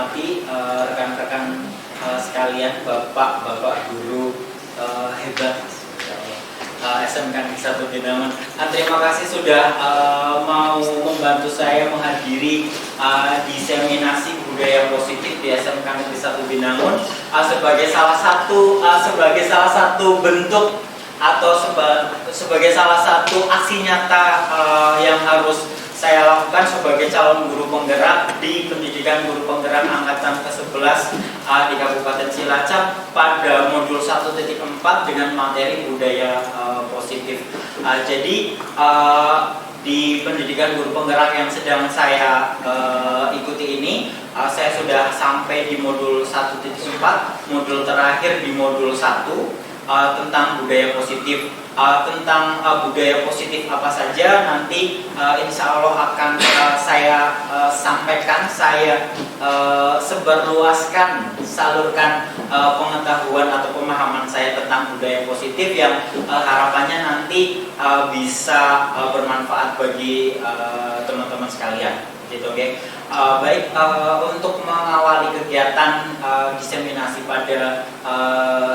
hormati rekan-rekan sekalian, bapak-bapak guru hebat SMK Negeri 1 Binangun. Terima kasih sudah mau membantu saya menghadiri diseminasi budaya positif di SMK Negeri 1 Binangun sebagai salah satu bentuk atau sebagai salah satu aksi nyata yang harus saya lakukan sebagai calon guru penggerak di pendidikan guru penggerak angkatan ke-11 di Kabupaten Cilacap pada modul 1.4 dengan materi budaya positif. Jadi di pendidikan guru penggerak yang sedang saya ikuti ini, saya sudah sampai di modul 1.4, modul terakhir di modul 1 tentang budaya positif. Tentang budaya positif apa saja nanti insya Allah akan saya sampaikan, saya sebarluaskan, salurkan pengetahuan atau pemahaman saya tentang budaya positif yang harapannya nanti bisa bermanfaat bagi teman-teman sekalian. Gitu, okay. Baik, untuk mengawali kegiatan diseminasi pada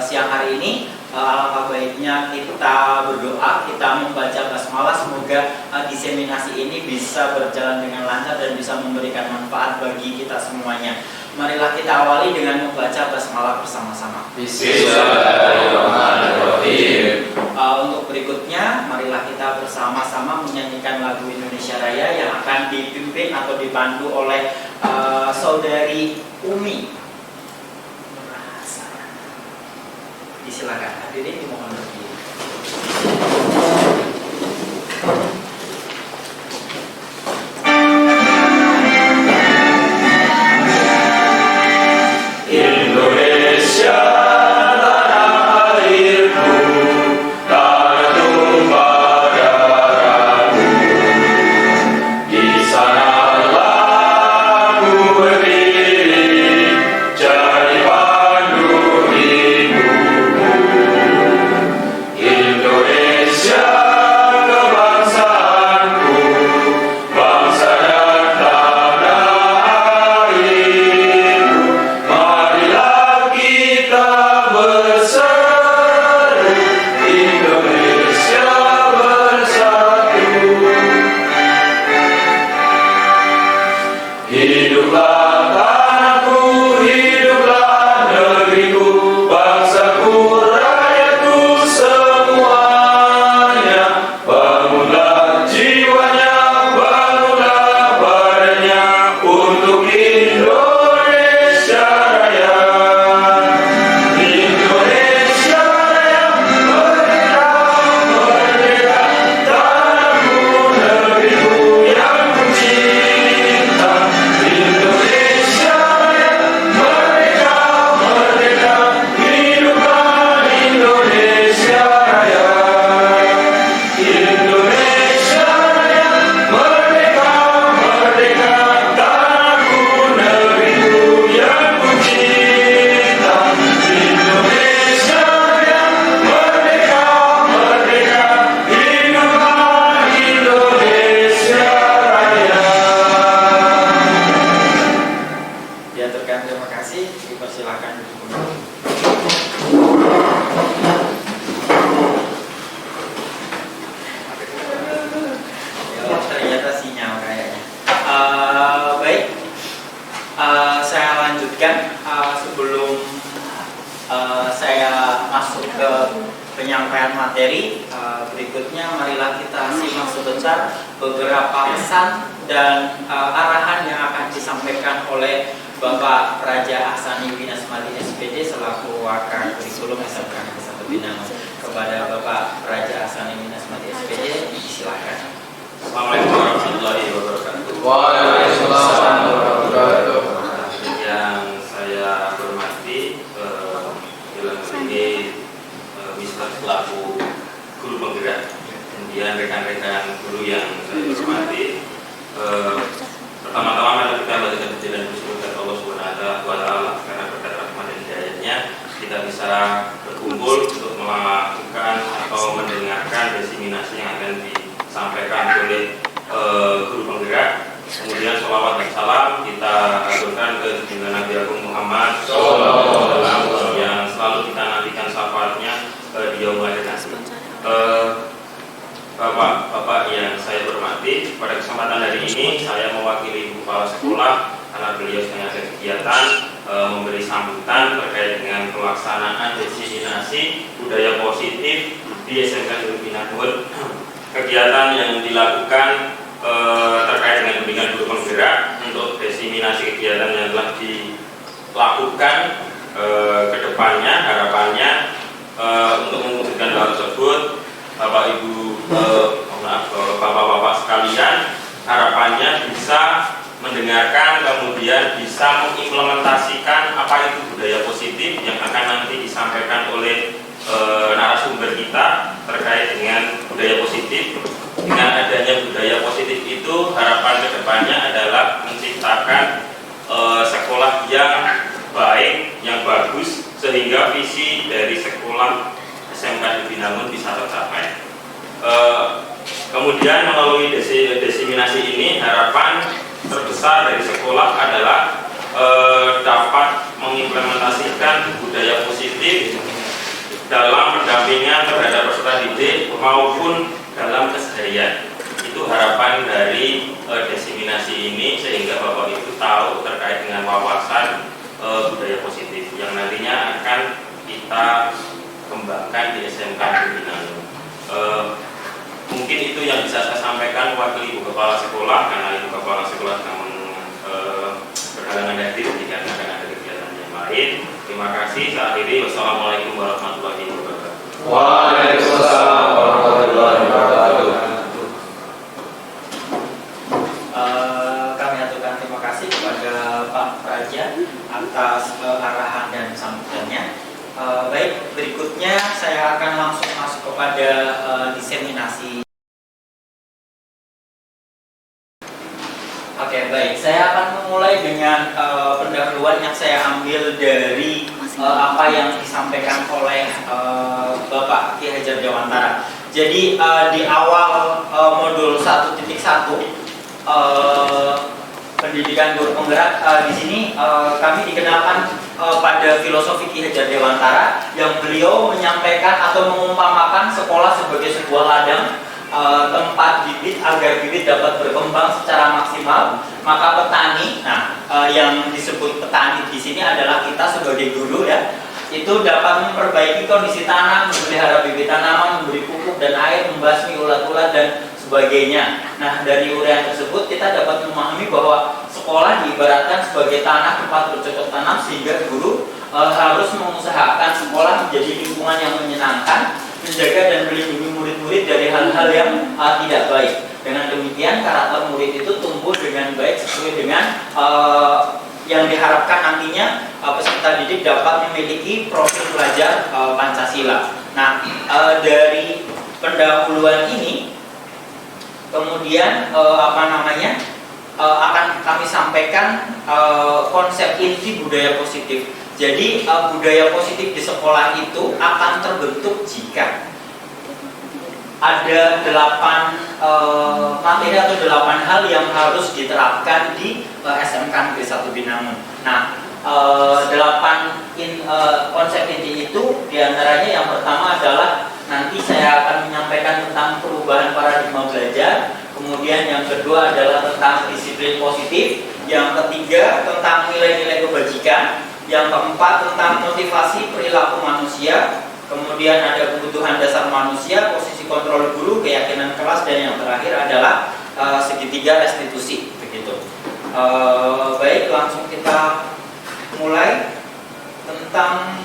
siang hari ini, alangkah baiknya kita berdoa, kita membaca basmalah, semoga diseminasi ini bisa berjalan dengan lancar dan bisa memberikan manfaat bagi kita semuanya. Marilah kita awali dengan membaca basmalah bersama-sama. Bismillahirrahmanirrahim. Untuk berikutnya, marilah kita bersama-sama menyanyikan lagu Indonesia Raya yang akan dipimpin atau dipandu oleh saudari Umi. Disilakan, hadirin dimohon berdiri. Penyampaian materi berikutnya, marilah kita simak sebentar beberapa pesan dan arahan yang akan disampaikan oleh Bapak Raja Ahsani Winasmadi SPD selaku Wakil Kurikulum SMK Negeri 1 Binangun. Kepada Bapak Raja Ahsani Winasmadi SPD, silakan. Assalamualaikum warahmatullahi wabarakatuh. Waalaikumsalam warahmatullahi wabarakatuh. Yang saya hormati, dalam ini Mister selaku guru penggerak, kemudian rekan-rekan guru yang saya hormati. Pertama-tama mari kita bacakan pujian bersyukur Allah Subhanahu wa taala karena berkat rahmat dan hidayahnya kita bisa berkumpul untuk melakukan atau mendengarkan diseminasi yang akan disampaikan oleh guru penggerak. Kemudian sholawat dan salam kita aturkan ke junjungan Nabi kesempatan hari ini saya mewakili Ibu Kepala Sekolah karena beliau sedang ada kegiatan memberi sambutan terkait dengan pelaksanaan diseminasi budaya positif di SMK Negeri Binangun. Kegiatan yang dilakukan terkait dengan bimbingan guru penggerak untuk diseminasi kegiatan yang telah dilakukan ke depannya, harapannya untuk mewujudkan hal tersebut, Bapak Ibu, Bapak-Bapak sekalian, harapannya bisa mendengarkan, kemudian bisa mengimplementasikan apa itu budaya positif yang akan nanti disampaikan oleh narasumber kita terkait dengan budaya positif. Dengan adanya budaya positif itu, harapan kedepannya adalah menciptakan sekolah yang baik, yang bagus, sehingga visi dari sekolah SMK Negeri Binangun bisa tercapai. Kemudian melalui diseminasi ini, harapan terbesar dari sekolah adalah dapat mengimplementasikan budaya positif dalam pendampingan terhadap peserta didik maupun dalam keseharian. Itu harapan dari diseminasi ini, sehingga Bapak Ibu tahu terkait dengan wawasan budaya positif yang nantinya akan kita kembangkan di SMK Negeri Binangun. Mungkin itu yang bisa saya sampaikan mewakili Ibu Kepala Sekolah, karena Ibu Kepala Sekolah sedang berhalangan hadir dikarenakan ada kegiatan yang lain. Terima kasih. Saya akhiri. Wassalamualaikum warahmatullahi wabarakatuh. Waalaikumsalam warahmatullahi wabarakatuh. Kami aturkan terima kasih kepada Pak Praja atas arahan dan sambutannya. Baik, berikutnya saya akan langsung masuk kepada diseminasi. Oke, baik. Saya akan memulai dengan pendahuluan yang saya ambil dari apa yang disampaikan oleh Bapak Ki Hajar Dewantara. Jadi di awal modul 1.1 pendidikan guru penggerak, di sini kami dikenalkan pada filosofi Ki Hajar Dewantara yang beliau menyampaikan atau mengumpamakan sekolah sebagai sebuah ladang tempat bibit agar bibit dapat berkembang secara maksimal. Maka petani, yang disebut petani di sini adalah kita sebagai guru ya, itu dapat memperbaiki kondisi tanah, memelihara bibit tanaman, memberi pupuk dan air, membasmi ulat-ulat dan sebagainya. Nah, dari uraian tersebut kita dapat memahami bahwa sekolah diibaratkan sebagai tanah tempat bercocok tanam, sehingga guru harus mengusahakan sekolah menjadi lingkungan yang menyenangkan, menjaga dan melindungi murid-murid dari hal-hal yang tidak baik. Dengan demikian karakter murid itu tumbuh dengan baik sesuai dengan yang diharapkan nantinya peserta didik dapat memiliki profil pelajar Pancasila. Nah, dari pendahuluan ini kemudian akan kami sampaikan konsep inti budaya positif. Jadi budaya positif di sekolah itu akan terbentuk jika ada 8 materi atau 8 hal yang harus diterapkan di SMK Negeri 1 Binangun. Nah, 8 konsep inti itu diantaranya yang pertama adalah nanti saya akan menyampaikan tentang perubahan paradigma belajar. Kemudian yang kedua adalah tentang disiplin positif. Yang ketiga tentang nilai-nilai kebajikan. Yang keempat tentang motivasi perilaku manusia. Kemudian ada kebutuhan dasar manusia, posisi kontrol guru, keyakinan kelas, dan yang terakhir adalah segitiga restitusi. Begitu. Baik, langsung kita mulai tentang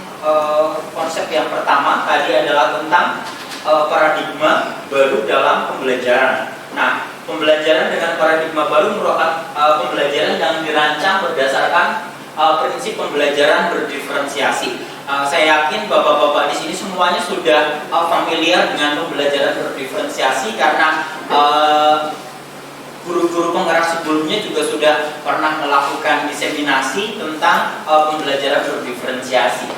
konsep yang pertama tadi adalah tentang paradigma baru dalam pembelajaran. Nah, pembelajaran dengan paradigma baru merupakan pembelajaran yang dirancang berdasarkan prinsip pembelajaran berdiferensiasi. Saya yakin bapak-bapak di sini semuanya sudah familiar dengan pembelajaran berdiferensiasi karena guru-guru penggerak sebelumnya juga sudah pernah melakukan diseminasi tentang pembelajaran berdiferensiasi.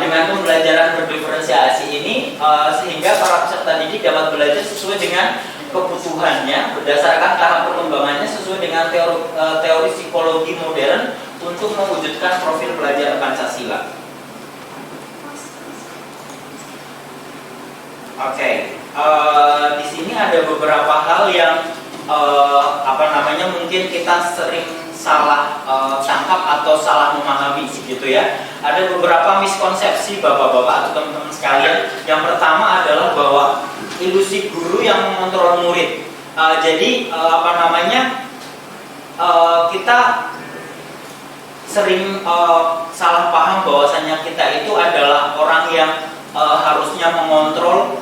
Dengan pembelajaran berdiferensiasi ini sehingga para peserta didik dapat belajar sesuai dengan kebutuhannya berdasarkan tahap perkembangannya sesuai dengan teori psikologi modern untuk mewujudkan profil pelajar Pancasila. Oke, di sini ada beberapa hal yang mungkin kita sering salah tangkap atau salah memahami gitu ya. Ada beberapa miskonsepsi bapak-bapak atau teman-teman sekalian. Yang pertama adalah bahwa ilusi guru yang mengontrol murid. Kita sering salah paham bahwasanya kita itu adalah orang yang harusnya mengontrol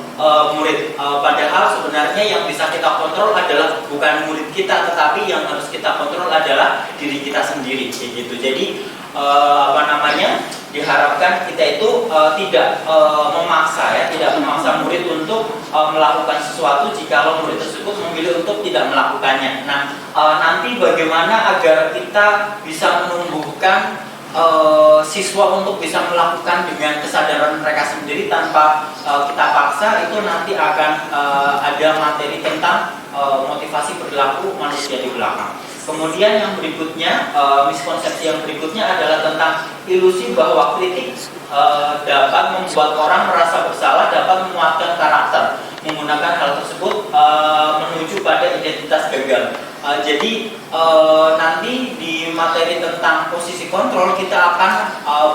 murid. Padahal sebenarnya yang bisa kita kontrol adalah bukan murid kita, tetapi yang harus kita kontrol adalah diri kita sendiri, gitu. Jadi diharapkan kita itu tidak memaksa murid untuk melakukan sesuatu jika murid tersebut memilih untuk tidak melakukannya. Nah, nanti bagaimana agar kita bisa menumbuhkan siswa untuk bisa melakukan dengan kesadaran mereka sendiri tanpa kita paksa, itu nanti akan ada materi tentang motivasi perilaku manusia di belakang. Kemudian yang berikutnya, miskonsepsi yang berikutnya adalah tentang ilusi bahwa kritik dapat membuat orang merasa bersalah, dapat menguatkan karakter. Menggunakan hal tersebut menuju pada identitas gagal. Jadi nanti di materi tentang posisi kontrol kita akan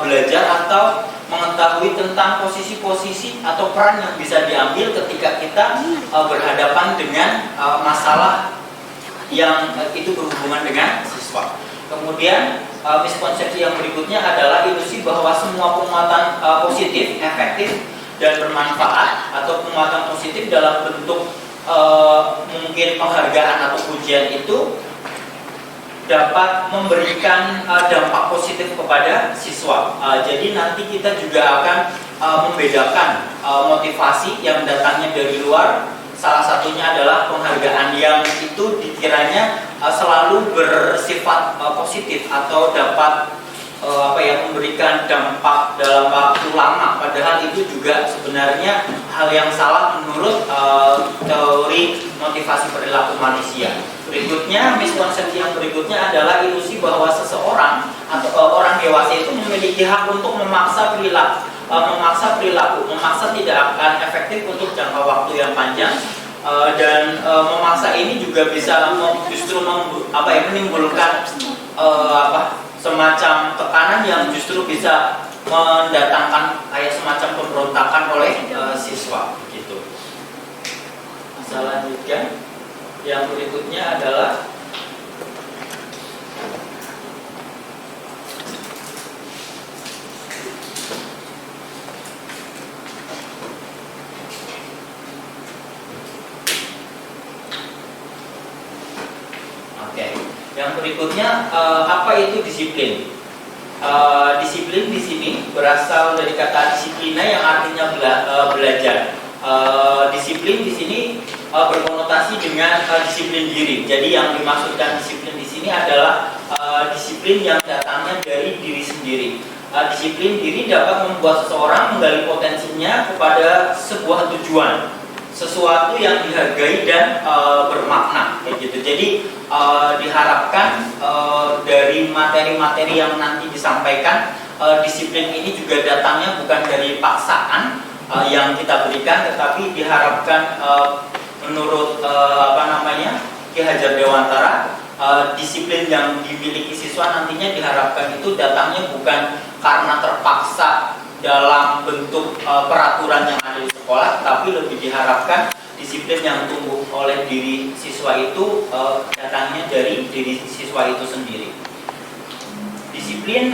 belajar atau mengetahui tentang posisi-posisi atau peran yang bisa diambil ketika kita berhadapan dengan masalah yang itu berhubungan dengan siswa. Kemudian miskonsepsi yang berikutnya adalah ilusi bahwa semua penguatan positif, efektif, dan bermanfaat atau penguatan positif dalam bentuk mungkin penghargaan atau pujian itu dapat memberikan dampak positif kepada siswa. Jadi nanti kita juga akan membedakan motivasi yang datangnya dari luar. Salah satunya adalah penghargaan yang itu dikiranya selalu bersifat positif atau dapat memberikan dampak dalam waktu lama. Padahal itu juga sebenarnya hal yang salah menurut teori motivasi perilaku manusia. Berikutnya, miskonsepsi yang berikutnya adalah ilusi bahwa seseorang atau orang dewasa itu memiliki hak untuk memaksa perilaku. Memaksa tidak akan efektif untuk jangka waktu yang panjang. Dan memaksa ini juga bisa justru menimbulkan semacam tekanan yang justru bisa mendatangkan kayak semacam pemberontakan oleh siswa gitu. Selanjutnya yang berikutnya adalah apa itu disiplin? Disiplin di sini berasal dari kata disiplina yang artinya belajar. Disiplin di sini berkonotasi dengan disiplin diri. Jadi yang dimaksudkan disiplin di sini adalah disiplin yang datangnya dari diri sendiri. Disiplin diri dapat membuat seseorang menggali potensinya kepada sebuah tujuan, sesuatu yang dihargai dan bermakna, kayak gitu. Jadi diharapkan dari materi-materi yang nanti disampaikan, disiplin ini juga datangnya bukan dari paksaan yang kita berikan, tetapi diharapkan menurut Ki Hajar Dewantara, disiplin yang dimiliki siswa nantinya diharapkan itu datangnya bukan karena terpaksa dalam bentuk peraturan yang ada di sekolah, tapi lebih diharapkan disiplin yang tumbuh oleh diri siswa itu datangnya dari diri siswa itu sendiri. Disiplin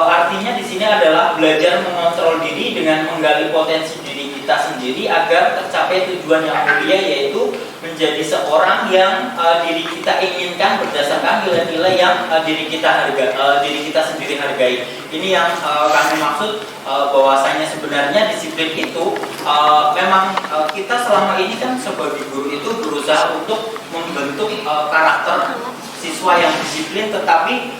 artinya di sini adalah belajar mengontrol diri dengan menggali potensi diri kita sendiri agar tercapai tujuan yang mulia, yaitu menjadi seorang yang diri kita inginkan berdasarkan nilai-nilai yang diri kita sendiri hargai. Ini yang kami maksud bahwasanya sebenarnya disiplin itu memang kita selama ini kan sebagai guru itu berusaha untuk membentuk karakter siswa yang disiplin, tetapi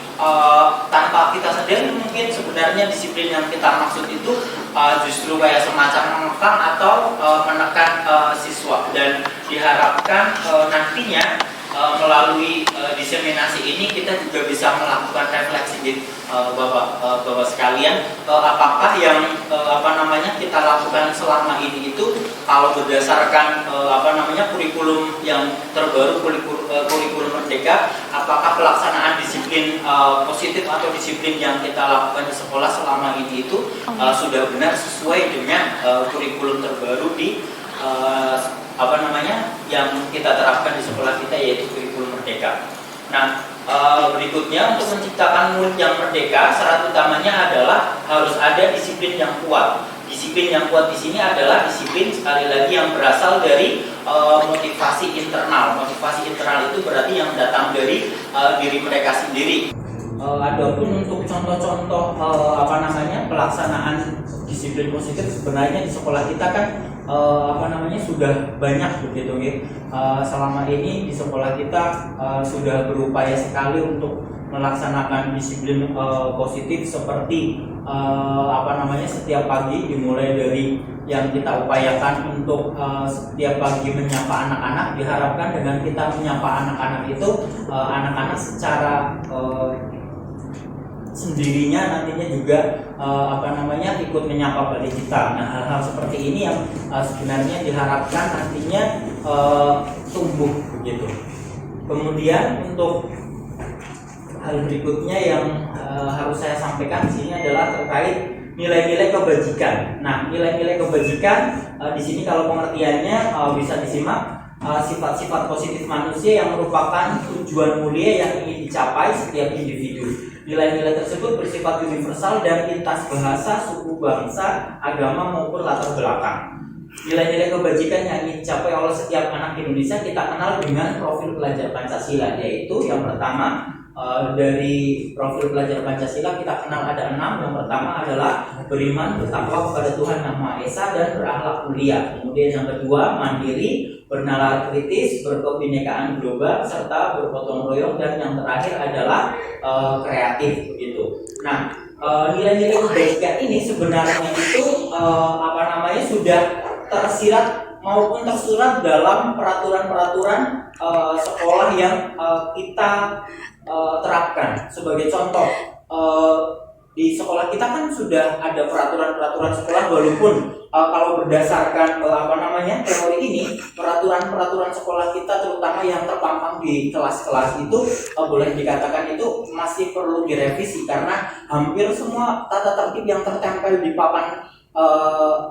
tanpa kita sadari mungkin sebenarnya disiplin yang kita maksud itu justru kayak semacam mengekang atau menekan siswa. Dan diharapkan nantinya melalui diseminasi ini kita juga bisa melakukan refleksi Bapak sekalian, apakah yang kita lakukan selama ini itu kalau berdasarkan kurikulum yang terbaru, kurikulum merdeka, apakah pelaksanaan disiplin positif atau disiplin yang kita lakukan di sekolah selama ini itu sudah benar sesuai dengan kurikulum terbaru di yang kita terapkan di sekolah kita, yaitu kurikulum merdeka. Nah, berikutnya untuk menciptakan murid yang merdeka, syarat utamanya adalah harus ada disiplin yang kuat. Disiplin yang kuat di sini adalah disiplin, sekali lagi, yang berasal dari motivasi internal. Motivasi internal itu berarti yang datang dari diri mereka sendiri. Adapun untuk contoh-contoh pelaksanaan disiplin positif, sebenarnya di sekolah kita kan sudah banyak begitu ya. Selama ini di sekolah kita sudah berupaya sekali untuk melaksanakan disiplin positif, seperti setiap pagi dimulai dari yang kita upayakan untuk setiap pagi menyapa anak-anak. Diharapkan dengan kita menyapa anak-anak itu anak-anak secara sendirinya nantinya juga ikut menyapa balik kita. Nah, hal-hal seperti ini yang sebenarnya diharapkan nantinya tumbuh begitu. Kemudian untuk hal berikutnya yang harus saya sampaikan di sini adalah terkait nilai-nilai kebajikan. Nah, nilai-nilai kebajikan di sini kalau pengertiannya bisa disimak. Sifat-sifat positif manusia yang merupakan tujuan mulia yang ingin dicapai setiap individu. Nilai-nilai tersebut bersifat universal dan lintas bahasa, suku, bangsa, agama maupun latar belakang. Nilai-nilai kebajikan yang ingin dicapai oleh setiap anak Indonesia kita kenal dengan profil pelajar Pancasila, yaitu yang pertama, dari profil pelajar Pancasila kita kenal ada 6. Yang pertama adalah beriman, bertakwa kepada Tuhan Yang Maha Esa, dan berakhlak mulia. Kemudian yang kedua, mandiri, bernalar kritis, berkebinekaan global, serta bergotong royong, dan yang terakhir adalah kreatif begitu. Nah, nilai-nilai kebajikan ini sebenarnya itu sudah tersirat maupun tersurat dalam peraturan-peraturan sekolah yang kita terapkan. Sebagai contoh, di sekolah kita kan sudah ada peraturan-peraturan sekolah, walaupun kalau berdasarkan teori ini, peraturan-peraturan sekolah kita terutama yang terpampang di kelas-kelas itu boleh dikatakan itu masih perlu direvisi, karena hampir semua tata tertib yang tertempel di papan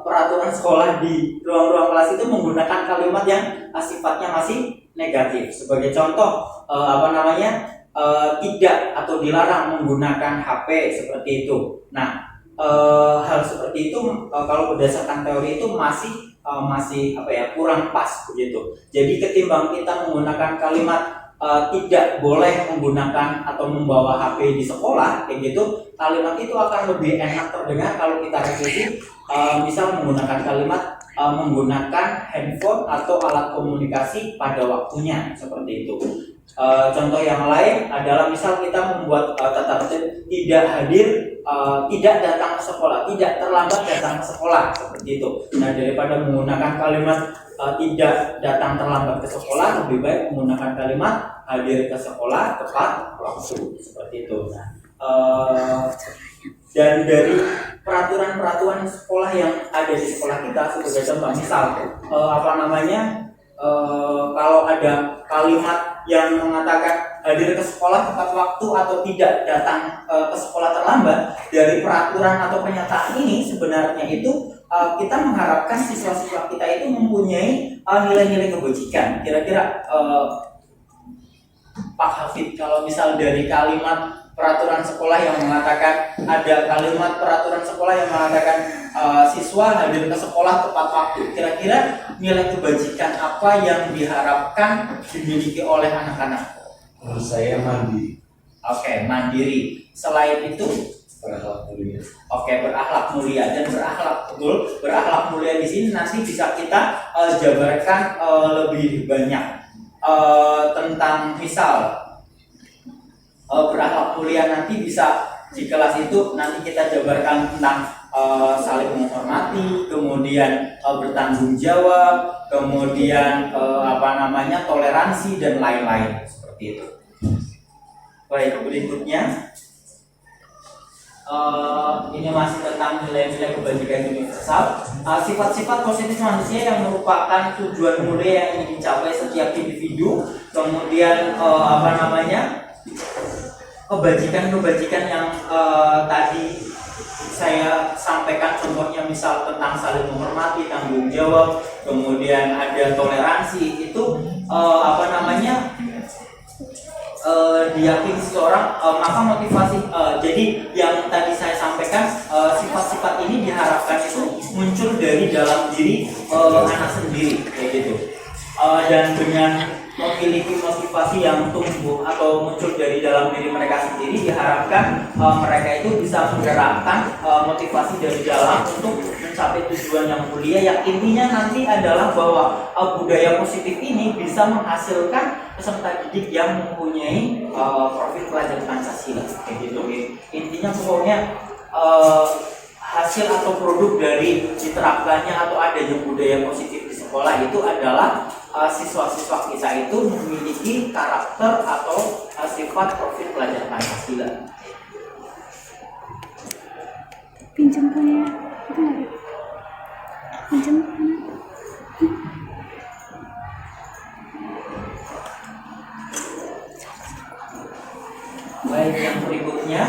peraturan sekolah di ruang-ruang kelas itu menggunakan kalimat yang sifatnya masih negatif. Sebagai contoh, tidak atau dilarang menggunakan HP seperti itu. Nah, hal seperti itu kalau berdasarkan teori itu masih kurang pas begitu. Jadi ketimbang kita menggunakan kalimat tidak boleh menggunakan atau membawa HP di sekolah kayak gitu, kalimat itu akan lebih enak terdengar kalau kita revisi, misal menggunakan kalimat menggunakan handphone atau alat komunikasi pada waktunya, seperti itu. Contoh yang lain adalah misal kita membuat tata tertib tidak hadir, tidak datang ke sekolah, tidak terlambat datang ke sekolah, seperti itu. Nah, daripada menggunakan kalimat tidak datang terlambat ke sekolah, lebih baik menggunakan kalimat hadir ke sekolah tepat waktu, seperti itu. Nah, dan dari peraturan-peraturan sekolah yang ada di sekolah kita, sebagai contoh misal kalau ada kalimat yang mengatakan hadir ke sekolah tepat waktu atau tidak datang ke sekolah terlambat, dari peraturan atau pernyataan ini sebenarnya itu kita mengharapkan siswa-siswa kita itu mempunyai nilai-nilai kebajikan. Kira-kira Pak Hafid, kalau misal dari kalimat peraturan sekolah yang mengatakan, ada kalimat peraturan sekolah yang mengatakan siswa hadir ke sekolah tepat waktu, kira-kira nilai kebajikan apa yang diharapkan dimiliki oleh anak-anak? Menurut saya mandiri. Oke, mandiri. Selain itu Berakhlak mulia. Oke, berakhlak mulia. Dan berakhlak mulia di sini nanti bisa kita jabarkan lebih banyak tentang misal berakhlak mulia nanti bisa di kelas itu nanti kita jabarkan tentang saling menghormati, kemudian bertanggung jawab, kemudian toleransi dan lain-lain, seperti itu. Baik, berikutnya ini masih tentang nilai-nilai kebajikan universal. sifat-sifat positif manusia yang merupakan tujuan mulia yang ingin dicapai setiap individu. Kemudian kebajikan-kebajikan yang tadi saya sampaikan, contohnya misal tentang saling menghormati, tanggung jawab, kemudian ada toleransi, itu diyakini seseorang, maka motivasi. Jadi yang tadi saya sampaikan, sifat-sifat ini diharapkan itu muncul dari dalam diri anak sendiri, kayak gitu. Dan dengan memiliki motivasi yang tumbuh atau muncul dari dalam diri mereka sendiri, diharapkan mereka itu bisa menggerakkan motivasi dari dalam untuk mencapai tujuan yang mulia, yang intinya nanti adalah bahwa budaya positif ini bisa menghasilkan peserta didik yang mempunyai profil pelajar Pancasila, kayak gitu. Intinya pokoknya hasil atau produk dari diterapkannya atau adanya budaya positif di sekolah itu adalah siswa-siswa kita itu memiliki karakter atau sifat profil pelajar Pancasila. Pinjam punya itu nggak? Pinjam punya. Baik, yang berikutnya,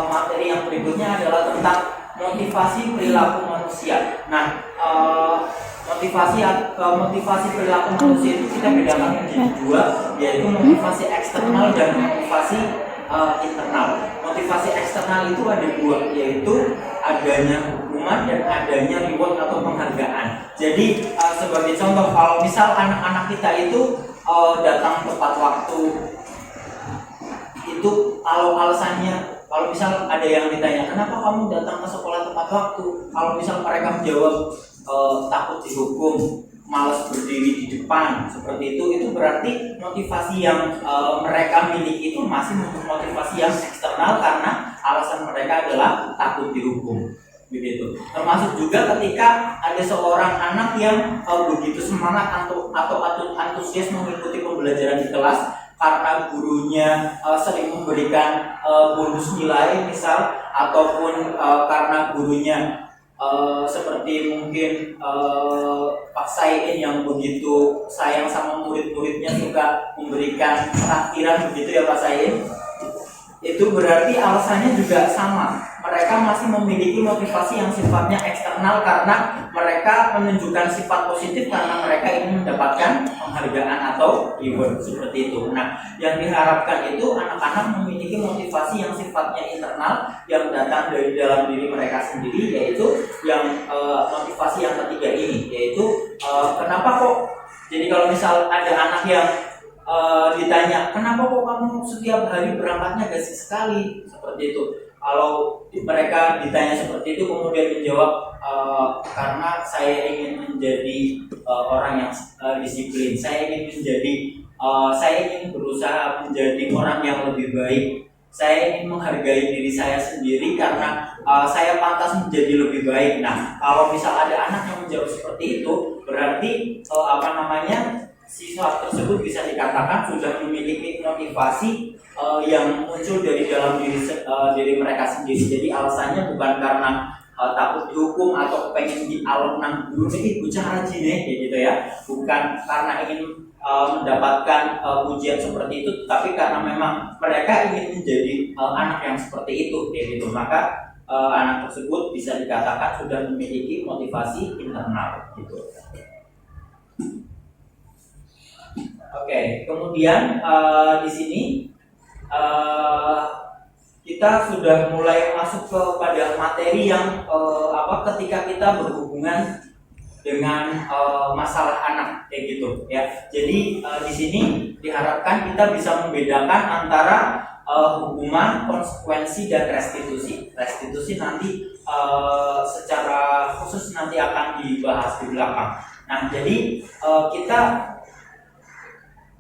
materi yang berikutnya adalah tentang motivasi perilaku manusia. Nah, motivasi perilaku manusia itu kita bedakan menjadi dua, yaitu motivasi eksternal dan motivasi internal. Motivasi eksternal itu ada dua, yaitu adanya hukuman dan adanya reward atau penghargaan. Jadi sebagai contoh, kalau misal anak-anak kita itu datang tepat waktu, itu kalau alasannya, kalau misal ada yang ditanya kenapa kamu datang ke sekolah tepat waktu, kalau misal mereka menjawab takut dihukum, malas berdiri di depan, seperti itu berarti motivasi yang mereka miliki itu masih motivasi yang eksternal karena alasan mereka adalah takut dihukum, begitu. Termasuk juga ketika ada seorang anak yang begitu semangat atau antusias mengikuti pembelajaran di kelas karena gurunya sering memberikan bonus nilai misal, ataupun karena gurunya seperti mungkin Pak Sain yang begitu sayang sama murid-muridnya, suka memberikan takdiran, begitu ya Pak Sain. Itu berarti alasannya juga sama, mereka masih memiliki motivasi yang sifatnya eksternal karena mereka menunjukkan sifat positif karena mereka ingin mendapatkan penghargaan atau reward, seperti itu. Nah, yang diharapkan itu anak-anak memiliki motivasi yang sifatnya internal yang datang dari dalam diri mereka sendiri, yaitu yang motivasi yang ketiga ini, yaitu kenapa kok, jadi kalau misal ada anak yang ditanya kenapa kok kamu setiap hari berangkatnya gaji sekali, seperti itu. Kalau mereka ditanya seperti itu kemudian menjawab karena saya ingin menjadi orang yang disiplin, saya ingin berusaha menjadi orang yang lebih baik, saya ingin menghargai diri saya sendiri karena saya pantas menjadi lebih baik. Nah, kalau misal ada anak yang menjawab seperti itu, berarti siswa tersebut bisa dikatakan sudah memiliki motivasi yang muncul dari dalam diri mereka sendiri. Jadi alasannya bukan karena takut dihukum atau pengen di alam nang guru ini bocah rajin gitu ya, bukan karena ingin mendapatkan pujian seperti itu, tapi karena memang mereka ingin menjadi anak yang seperti itu, gitu. Maka anak tersebut bisa dikatakan sudah memiliki motivasi internal, gitu. Oke, kemudian di sini kita sudah mulai masuk kepada materi yang ketika kita berhubungan dengan masalah anak, kayak gitu ya. Jadi di sini diharapkan kita bisa membedakan antara hukuman, konsekuensi, dan restitusi. Restitusi nanti secara khusus nanti akan dibahas di belakang. Nah, jadi kita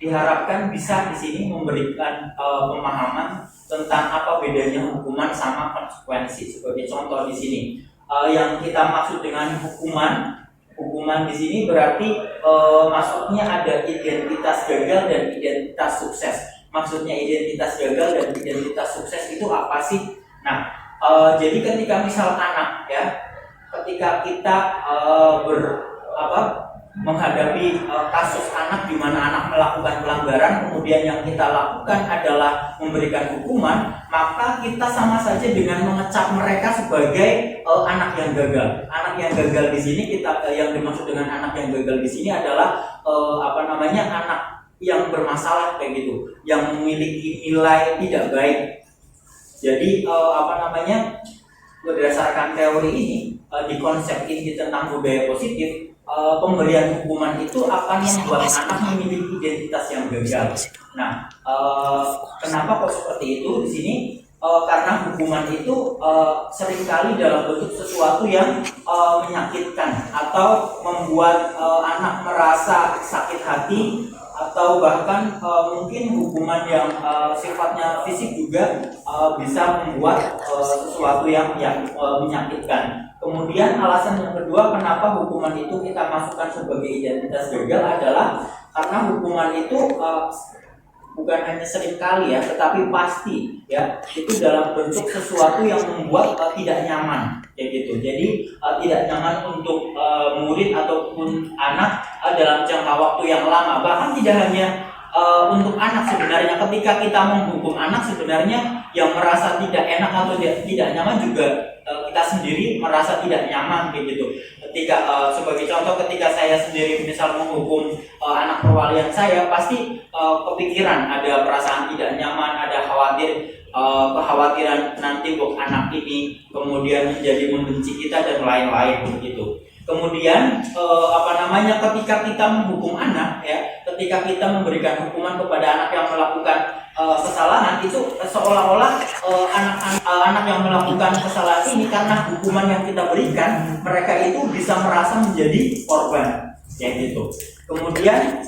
diharapkan bisa di sini memberikan pemahaman tentang apa bedanya hukuman sama konsekuensi. Sebagai contoh di sini, yang kita maksud dengan hukuman di sini berarti maksudnya ada identitas gagal dan identitas sukses. Maksudnya identitas gagal dan identitas sukses itu apa sih? Nah, jadi ketika misal anak ya ketika kita menghadapi kasus anak di mana anak melakukan pelanggaran, kemudian yang kita lakukan adalah memberikan hukuman, maka kita sama saja dengan mengecap mereka sebagai anak yang gagal. Anak yang gagal di sini yang dimaksud dengan anak yang gagal di sini adalah anak yang bermasalah kayak gitu, yang memiliki nilai tidak baik. Jadi berdasarkan teori ini, di konsep ini tentang budaya positif, pemberian hukuman itu akan membuat anak memiliki identitas yang gagal. Nah, kenapa kok seperti itu di sini? Karena hukuman itu seringkali dalam bentuk sesuatu yang menyakitkan atau membuat anak merasa sakit hati, atau bahkan mungkin hukuman yang sifatnya fisik juga bisa membuat sesuatu yang menyakitkan. Kemudian alasan yang kedua kenapa hukuman itu kita masukkan sebagai identitas gagal adalah karena hukuman itu bukan hanya seringkali ya, tetapi pasti ya, itu dalam bentuk sesuatu yang membuat tidak nyaman kayak gitu. Jadi tidak nyaman untuk murid ataupun anak dalam jangka waktu yang lama. Bahkan tidak hanya untuk anak sebenarnya, ketika kita menghukum anak sebenarnya yang merasa tidak enak atau tidak nyaman juga kita sendiri merasa tidak nyaman kayak gitu. Ketika sebagai contoh, ketika saya sendiri misal menghukum anak perwalian saya, pasti kepikiran ada perasaan tidak nyaman, ada kekhawatiran nanti anak ini kemudian menjadi membenci kita dan lain-lain begitu. Kemudian ketika kita menghukum anak ya, ketika kita memberikan hukuman kepada anak yang melakukan kesalahan, itu seolah-olah anak yang melakukan kesalahan ini, karena hukuman yang kita berikan, mereka itu bisa merasa menjadi korban kayak gitu. Kemudian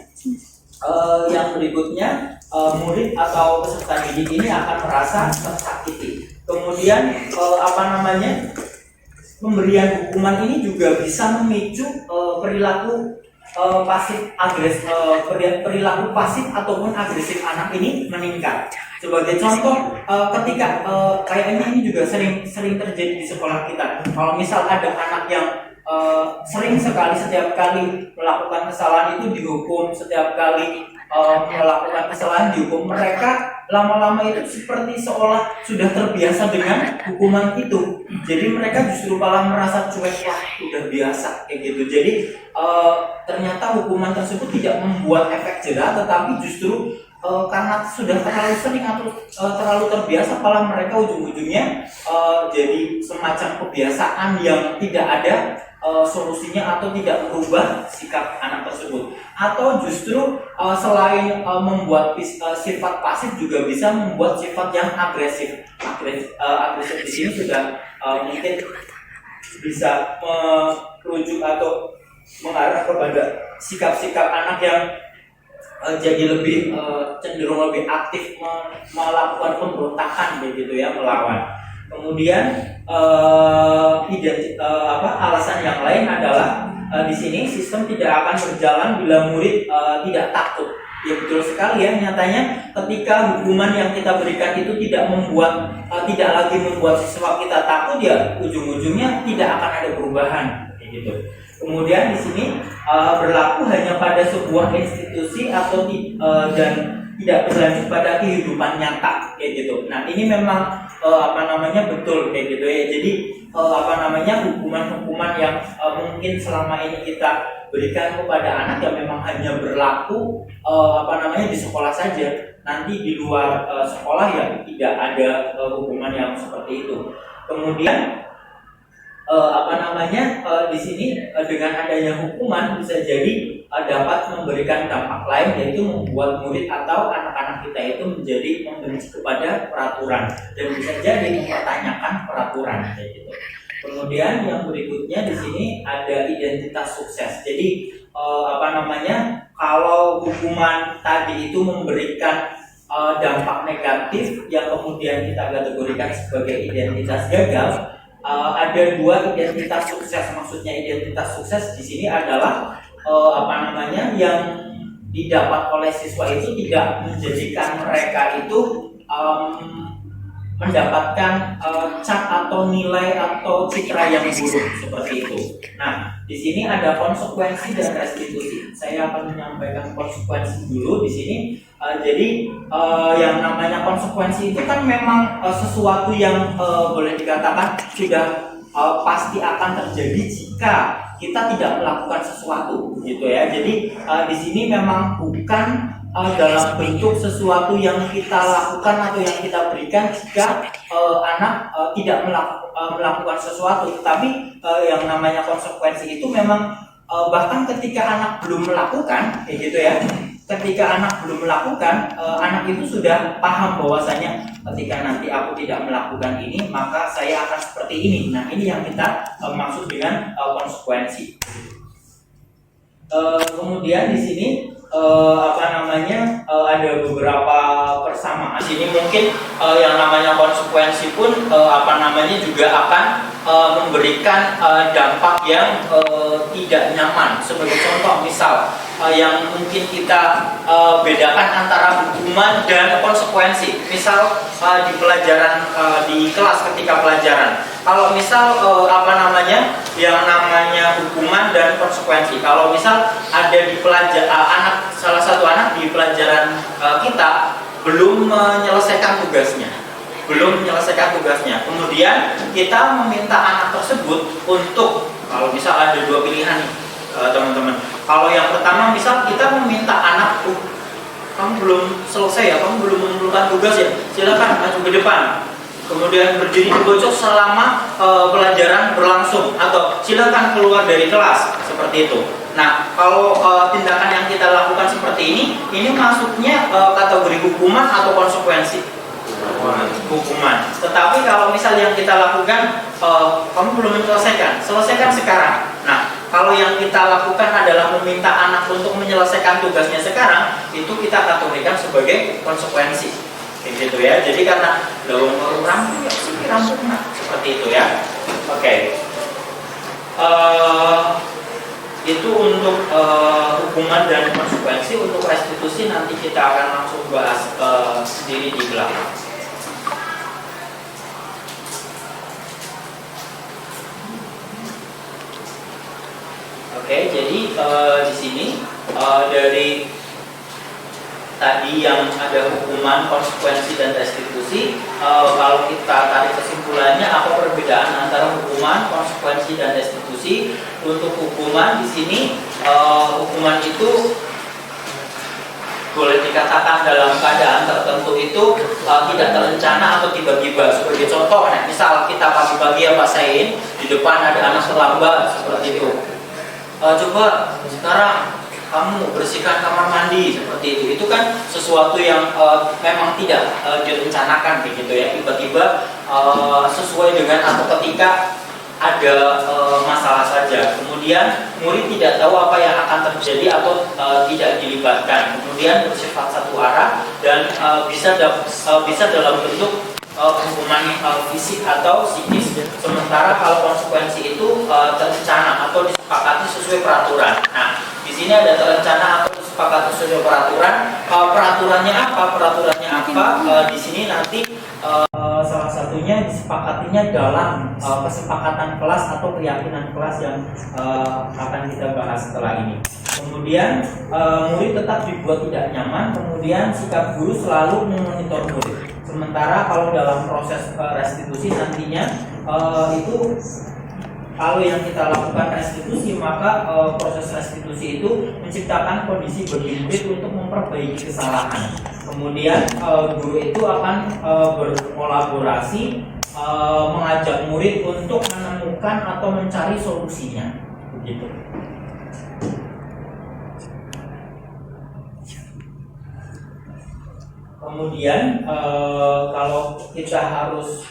yang berikutnya, murid atau peserta didik ini akan merasa tersakiti. Kemudian pemberian hukuman ini juga bisa memicu perilaku perilaku pasif ataupun agresif anak ini meningkat. Sebagai contoh, ketika kayaknya ini juga sering terjadi di sekolah kita. Kalau misal ada anak yang sering sekali setiap kali melakukan kesalahan itu dihukum, setiap kali melakukan kesalahan dihukum, mereka lama-lama itu seperti seolah sudah terbiasa dengan hukuman itu. Jadi mereka justru malah merasa cuek, wah udah biasa kayak gitu. Jadi ternyata hukuman tersebut tidak membuat efek jera, tetapi justru karena sudah terlalu sering atau terlalu terbiasa, malah mereka ujung-ujungnya jadi semacam kebiasaan yang tidak ada solusinya atau tidak merubah sikap anak tersebut. Atau justru selain membuat sifat pasif, juga bisa membuat sifat yang agresif. Agresif di sini sudah mungkin bisa merujuk atau mengarah kepada sikap-sikap anak yang jadi lebih cenderung lebih aktif melakukan pemberontakan begitu ya, melawan. Kemudian alasan yang lain adalah di sini sistem tidak akan berjalan bila murid tidak takut. Ya betul sekali ya, nyatanya ketika hukuman yang kita berikan itu tidak lagi membuat siswa kita takut, ya ujung-ujungnya tidak akan ada perubahan gitu. Kemudian di sini berlaku hanya pada sebuah institusi atau dan tidak berlanjut pada kehidupan nyata kayak gitu. Nah, ini memang betul kayak gitu ya. Jadi hukuman-hukuman yang mungkin selama ini kita berikan kepada anak yang memang hanya berlaku di sekolah saja. Nanti di luar sekolah ya tidak ada hukuman yang seperti itu. Kemudian di sini dengan adanya hukuman bisa jadi dapat memberikan dampak lain, yaitu membuat murid atau anak-anak kita itu menjadi membenci kepada peraturan dan bisa jadi mempertanyakan peraturan kayak gitu. Kemudian yang berikutnya di sini ada identitas sukses. Jadi kalau hukuman tadi itu memberikan dampak negatif yang kemudian kita kategorikan sebagai identitas gagal, ada dua identitas sukses. Maksudnya identitas sukses di sini adalah yang didapat oleh siswa itu tidak menjadikan mereka itu mendapatkan cap atau nilai atau citra yang buruk seperti itu. Nah, di sini ada konsekuensi dan restitusi. Saya akan menyampaikan konsekuensi dulu di sini. Jadi yang namanya konsekuensi itu kan memang sesuatu yang boleh dikatakan sudah pasti akan terjadi jika kita tidak melakukan sesuatu, gitu ya. Jadi di sini memang bukan dalam bentuk sesuatu yang kita lakukan atau yang kita berikan jika anak tidak melakukan sesuatu, tapi yang namanya konsekuensi itu memang bahkan ketika anak belum melakukan, kayak gitu ya. Ketika anak belum melakukan, anak itu sudah paham bahwasanya ketika nanti aku tidak melakukan ini, maka saya akan seperti ini. Nah, ini yang kita maksud dengan konsekuensi. Kemudian di sini ada beberapa persamaan. Di sini mungkin yang namanya konsekuensi pun juga akan memberikan dampak yang tidak nyaman. Sebagai contoh, misal yang mungkin kita bedakan antara hukuman dan konsekuensi. Misal di pelajaran di kelas ketika pelajaran. Kalau misal yang namanya hukuman dan konsekuensi. Kalau misal ada di salah satu anak di pelajaran kita belum menyelesaikan tugasnya. Kemudian kita meminta anak tersebut untuk, kalau misal ada dua pilihan nih, teman-teman. Kalau yang pertama misal kita meminta anak, kamu belum selesai ya, kamu belum mengumpulkan tugas ya, silakan maju ke depan. Kemudian berdiri di pojok selama pelajaran berlangsung, atau silakan keluar dari kelas, seperti itu. Nah, kalau tindakan yang kita lakukan seperti ini masuknya kategori hukuman atau konsekuensi? Hukuman. Tetapi kalau misal yang kita lakukan, kamu belum menyelesaikan, selesaikan sekarang. Nah, kalau yang kita lakukan adalah meminta anak untuk menyelesaikan tugasnya sekarang, itu kita kategorikan sebagai konsekuensi. Kayak gitu ya. Jadi karena daun orang ya sempurna, seperti itu ya. Oke. Itu untuk hukuman dan konsekuensi. Untuk restitusi nanti kita akan langsung bahas sendiri di belakang. Oke, jadi di sini dari tadi yang ada hukuman, konsekuensi, dan restitusi, kalau kita tarik kesimpulannya, apa perbedaan antara hukuman, konsekuensi, dan restitusi? Untuk hukuman di sini, hukuman itu boleh dikatakan dalam keadaan tertentu itu tidak terencana atau tiba-tiba. Sebagai contoh, misal kita pagi-pagi ya Pak Sain, di depan ada anak terlambat, seperti itu. Coba sekarang kamu bersihkan kamar mandi, seperti itu. Itu kan sesuatu yang memang tidak direncanakan, begitu ya. Tiba-tiba sesuai dengan atau ketika ada masalah saja. Kemudian murid tidak tahu apa yang akan terjadi atau tidak dilibatkan. Kemudian bersifat satu arah dan bisa dalam bentuk hukuman fisik atau psikis. Sementara kalau konsekuensi itu terencana atau disepakati sesuai peraturan. Nah, di sini ada terencana atau disepakati sesuai peraturan. Peraturannya apa? Di sini nanti salah satunya disepakatinya dalam kesepakatan kelas atau keyakinan kelas yang akan kita bahas setelah ini. Kemudian murid tetap dibuat tidak nyaman. Kemudian sikap guru selalu memonitor murid. Sementara kalau dalam proses restitusi nantinya itu kalau yang kita lakukan restitusi, maka proses restitusi itu menciptakan kondisi bagi murid untuk memperbaiki kesalahan. Kemudian guru itu akan berkolaborasi mengajak murid untuk menemukan atau mencari solusinya, begitu. Kemudian kalau kita harus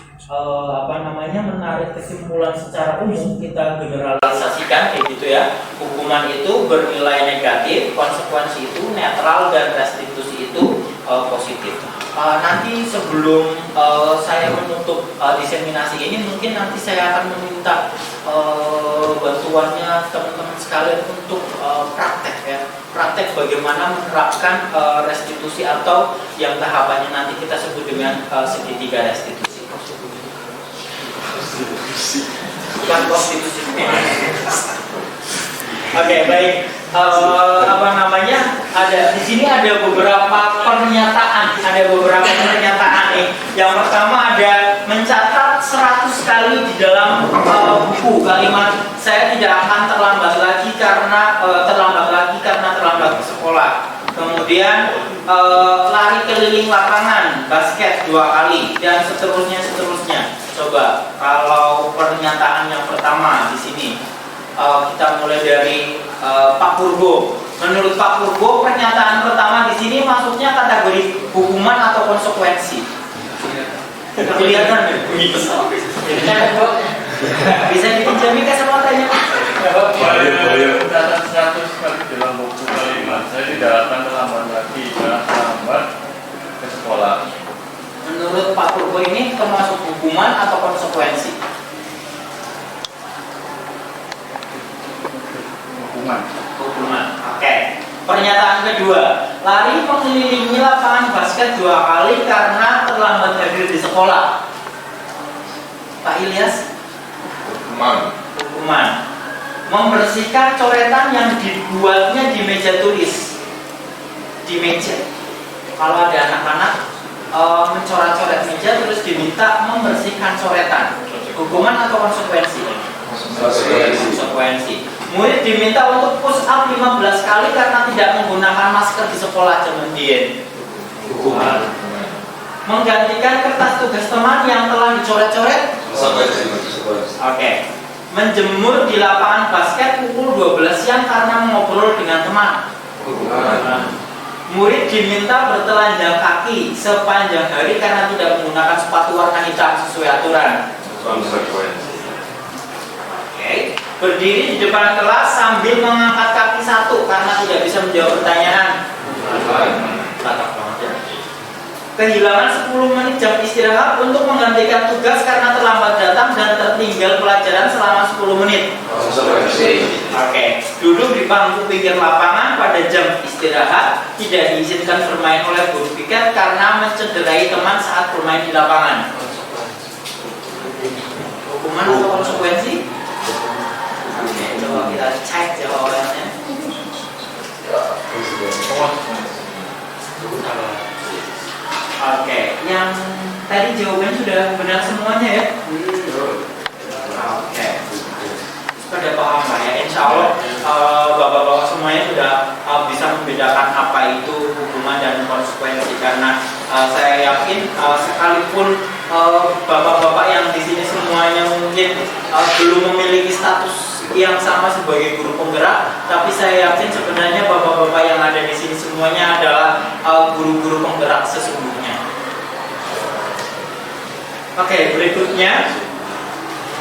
menarik kesimpulan secara umum, kita generalisasikan kayak gitu ya. Hukuman itu bernilai negatif, konsekuensi itu netral, dan restitusi itu positif. Nanti sebelum saya menutup diseminasi ini, mungkin nanti saya akan meminta bantuannya teman-teman sekalian untuk praktek ya. Praktek bagaimana menerapkan restitusi atau yang tahapannya nanti kita sebut dengan segitiga restitusi. bukan konstitusi. Oke, baik. Apa namanya? Ada di sini ada beberapa pernyataan, nih. Yang pertama ada mencatat 100 kali di dalam buku kalimat saya tidak akan terlambat lagi karena terlambat ke sekolah. Kemudian lari keliling lapangan basket 2 kali dan seterusnya. Coba kalau pernyataan yang pertama di sini kita mulai dari Pak Purbo. Menurut Pak Purbo, pernyataan pertama di sini masuknya kategori hukuman atau konsekuensi. Kelihatan ya? Bisa dipinjami kacamatanya? Mencatat 100 kali dalam buku kalimat saya tidak akan terlambat lagi karena terlambat ke sekolah. Menurut Pak Purbo ini termasuk hukuman atau konsekuensi? Hukuman. Oke. Pernyataan kedua, lari mengelilingi lapangan basket 2 kali karena terlambat hadir di sekolah. Pak Ilyas? Hukuman. Membersihkan coretan yang dibuatnya di meja tulis. Di meja. Kalau ada anak-anak mencoret-coret meja terus diminta membersihkan coretan. Hukuman atau konsekuensi? Konsekuensi. Murid diminta untuk push up 15 kali karena tidak menggunakan masker di sekolah zaman dien. Hukuman. Menggantikan kertas tugas teman yang telah dicoret-coret. Oke. Menjemur di lapangan basket pukul 12 siang karena mengobrol dengan teman. Hukuman. Murid diminta bertelanjang kaki sepanjang hari karena tidak menggunakan sepatu warna hitam sesuai aturan. Konsekuensi. Oke. Berdiri di depan kelas sambil mengangkat kaki 1 karena tidak bisa menjawab pertanyaan. Kehilangan 10 menit jam istirahat untuk menggantikan tugas karena terlambat datang dan tertinggal pelajaran selama 10 menit. Oke. Duduk di bangku pinggir lapangan pada jam istirahat, tidak diizinkan bermain oleh guru piket karena mencederai teman saat bermain di lapangan. Hukuman atau konsekuensi? Oke, coba kita cek jawabannya. Oke, yang tadi jawabannya sudah benar semuanya ya? Oke. Pada paham lah ya, insya Allah bapak-bapak semuanya sudah bisa membedakan apa itu hukuman dan konsekuensi karena saya yakin sekalipun bapak-bapak yang di sini semuanya mungkin belum memiliki status yang sama sebagai guru penggerak, tapi saya yakin sebenarnya bapak-bapak yang ada di sini semuanya adalah guru-guru penggerak sesungguhnya. Oke, berikutnya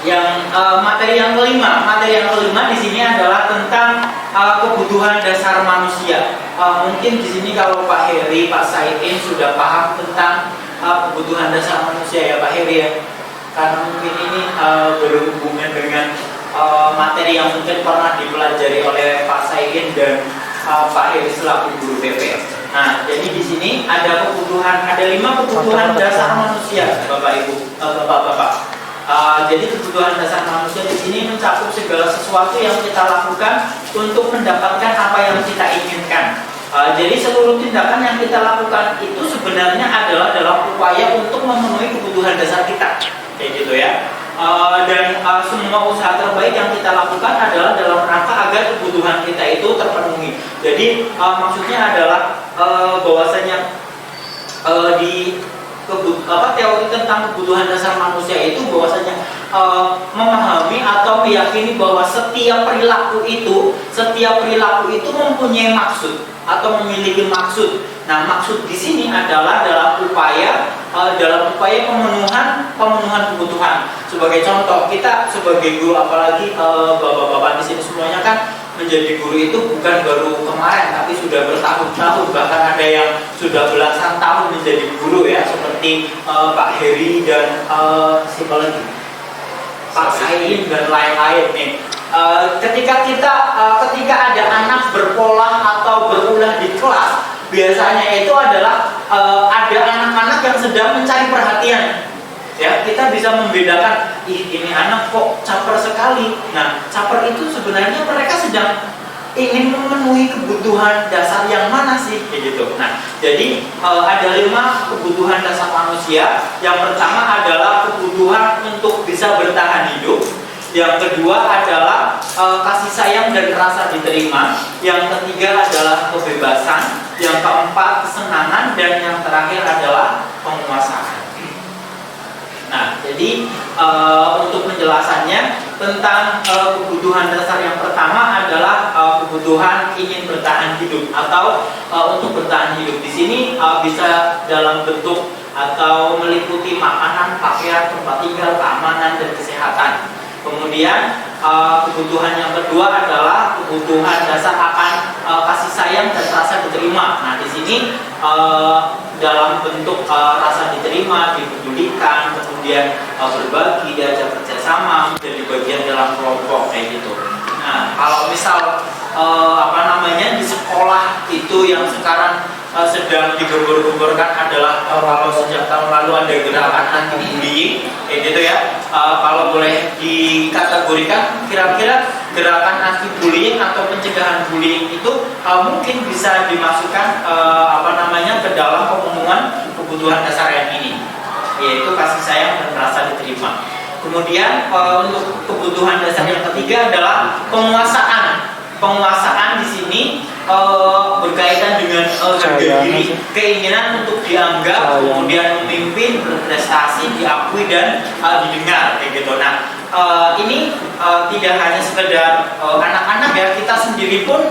yang materi yang kelima di sini adalah tentang kebutuhan dasar manusia. Mungkin di sini kalau Pak Heri, Pak Saidin sudah paham tentang kebutuhan dasar manusia ya Pak Heri ya, karena mungkin ini berhubungan dengan materi yang mungkin pernah dipelajari oleh Pak Saidin dan Pak Heri selaku guru BP. Nah, jadi di sini ada 5 kebutuhan dasar manusia, Bapak Ibu, Bapak-bapak. Jadi kebutuhan dasar manusia di sini mencakup segala sesuatu yang kita lakukan untuk mendapatkan apa yang kita inginkan. Jadi seluruh tindakan yang kita lakukan itu sebenarnya adalah dalam upaya untuk memenuhi kebutuhan dasar kita, kayak gitu ya. Dan semua usaha terbaik yang kita lakukan adalah dalam rangka agar kebutuhan kita itu terpenuhi. Jadi maksudnya adalah bahwasanya teori tentang kebutuhan dasar manusia itu bahwasanya memahami atau meyakini bahwa setiap perilaku itu mempunyai maksud atau memiliki maksud. Nah, maksud di sini adalah dalam upaya pemenuhan kebutuhan. Sebagai contoh, kita sebagai guru, apalagi bapak-bapak di sini semuanya kan menjadi guru itu bukan baru kemarin, tapi sudah bertahun-tahun, bahkan ada yang sudah belasan tahun menjadi guru ya, seperti Pak Heri dan siapa lagi, Pak Sain dan lain-lain nih. Ketika ada anak berpola atau berulah di kelas, biasanya itu adalah ada anak-anak yang sedang mencari perhatian. Ya, kita bisa membedakan, ini anak kok caper sekali. Nah, caper itu sebenarnya mereka sedang ingin memenuhi kebutuhan dasar yang mana sih, kayak gitu. Nah, jadi ada 5 kebutuhan dasar manusia. Yang pertama adalah kebutuhan untuk bisa bertahan hidup. Yang kedua adalah kasih sayang dan rasa diterima. Yang ketiga adalah kebebasan. Yang keempat kesenangan, dan yang terakhir adalah penguasaan. Nah, jadi untuk penjelasannya tentang kebutuhan dasar yang pertama adalah kebutuhan ingin bertahan hidup atau untuk bertahan hidup di sini bisa dalam bentuk atau meliputi makanan, pakaian, tempat tinggal, keamanan, dan kesehatan. Kemudian kebutuhan yang kedua adalah kebutuhan dasar akan kasih sayang dan rasa diterima. Nah, di sini dalam bentuk rasa diterima, dipedulikan, kemudian berbagi, diajak kerjasama, menjadi bagian dalam kelompok kayak gitu. Nah, kalau misal di sekolah itu yang sekarang sedang digembor-gemborkan adalah kalau sejak tahun lalu ada gerakan anti bullying kayak gitu ya. Kalau boleh dikategorikan, kira-kira gerakan anti bullying atau pencegahan bullying itu mungkin bisa dimasukkan ke dalam pemenuhan kebutuhan dasar yang ini, yaitu kasih sayang dan rasa diterima. Kemudian untuk kebutuhan dasar yang ketiga adalah penguasaan. Penguasaan di sini berkaitan dengan harga diri, keinginan untuk dianggap, kemudian memimpin, berprestasi, diakui, dan didengar kayak gitu. Nah, ini tidak hanya sekedar anak-anak ya, kita sendiri pun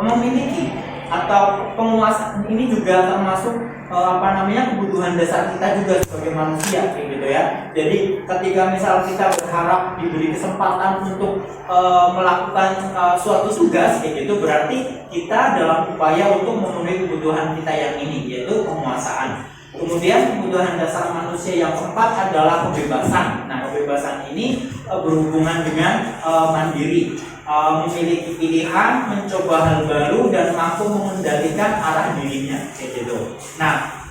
memiliki atau penguasaan ini juga termasuk kebutuhan dasar kita juga sebagai manusia kayak gitu ya. Jadi ketika misal kita berharap diberi kesempatan untuk melakukan suatu tugas kayak gitu, berarti kita dalam upaya untuk memenuhi kebutuhan kita yang ini, yaitu penguasaan. Kemudian kebutuhan dasar manusia yang keempat adalah kebebasan. Nah, kebebasan ini berhubungan dengan mandiri, memiliki pilihan, mencoba hal baru, dan mampu mengendalikan arah dirinya kayak gitu. Nah,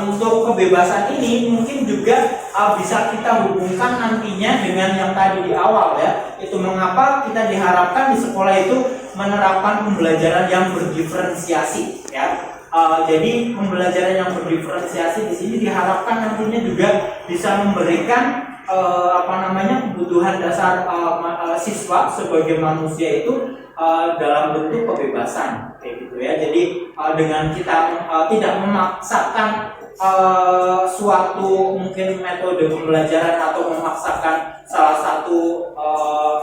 untuk kebebasan ini mungkin juga bisa kita hubungkan nantinya dengan yang tadi di awal ya. Itu mengapa kita diharapkan di sekolah itu menerapkan pembelajaran yang berdiferensiasi ya. Jadi pembelajaran yang berdiferensiasi di sini diharapkan nantinya juga bisa memberikan kebutuhan dasar siswa sebagai manusia itu dalam bentuk kebebasan kayak gitu ya. Jadi dengan kita tidak memaksakan suatu mungkin metode pembelajaran atau memaksakan salah satu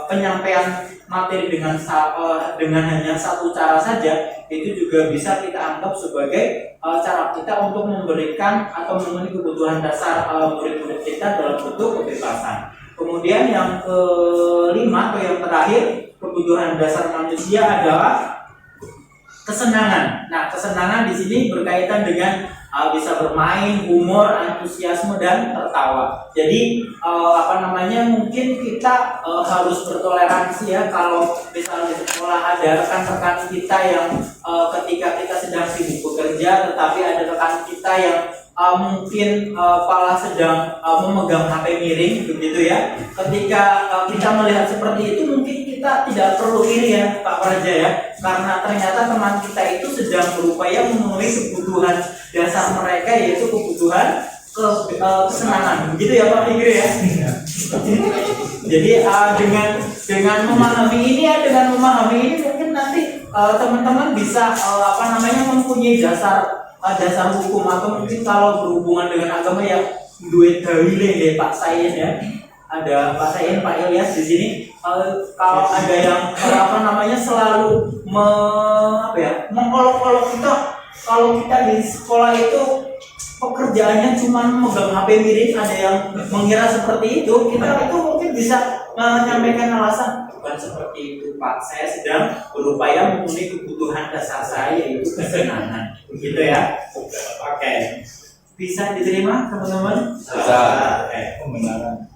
penyampaian materi dengan hanya satu cara saja, itu juga bisa kita anggap sebagai cara kita untuk memberikan atau memenuhi kebutuhan dasar murid-murid kita dalam bentuk kebebasan. Kemudian yang kelima atau yang terakhir, kebutuhan dasar manusia adalah kesenangan. Nah, kesenangan di sini berkaitan dengan bisa bermain, humor, antusiasme, dan tertawa. Jadi mungkin kita harus bertoleransi ya kalau misalnya di sekolah ada rekan-rekan kita yang ketika kita sedang sibuk bekerja, tetapi ada rekan kita yang mungkin malah sedang memegang HP miring begitu ya. Ketika kita melihat seperti itu, mungkin kita tidak perlu iri ya Pak Praja ya, karena ternyata teman kita itu sedang berupaya memenuhi kebutuhan dasar mereka, yaitu kebutuhan kesenangan begitu ya Pak Fikri ya. Jadi dengan memahami ini mungkin nanti teman-teman bisa mempunyai dasar hukum, atau mungkin kalau berhubungan dengan agama ya duit dalile ya Pak Sayin ya. Ada Pak Sayin, Pak Ilyas di sini. Kalau ada yang selalu mengolok-olok kita, kalau kita di sekolah itu pekerjaannya cuma memegang HP miring, ada yang mengira seperti itu, kita itu mungkin bisa menyampaikan alasan bukan seperti itu Pak, saya sedang berupaya memenuhi kebutuhan dasar saya, yaitu kesenangan begitu ya. Oke. Bisa diterima teman-teman? Bisa. Pembenaran.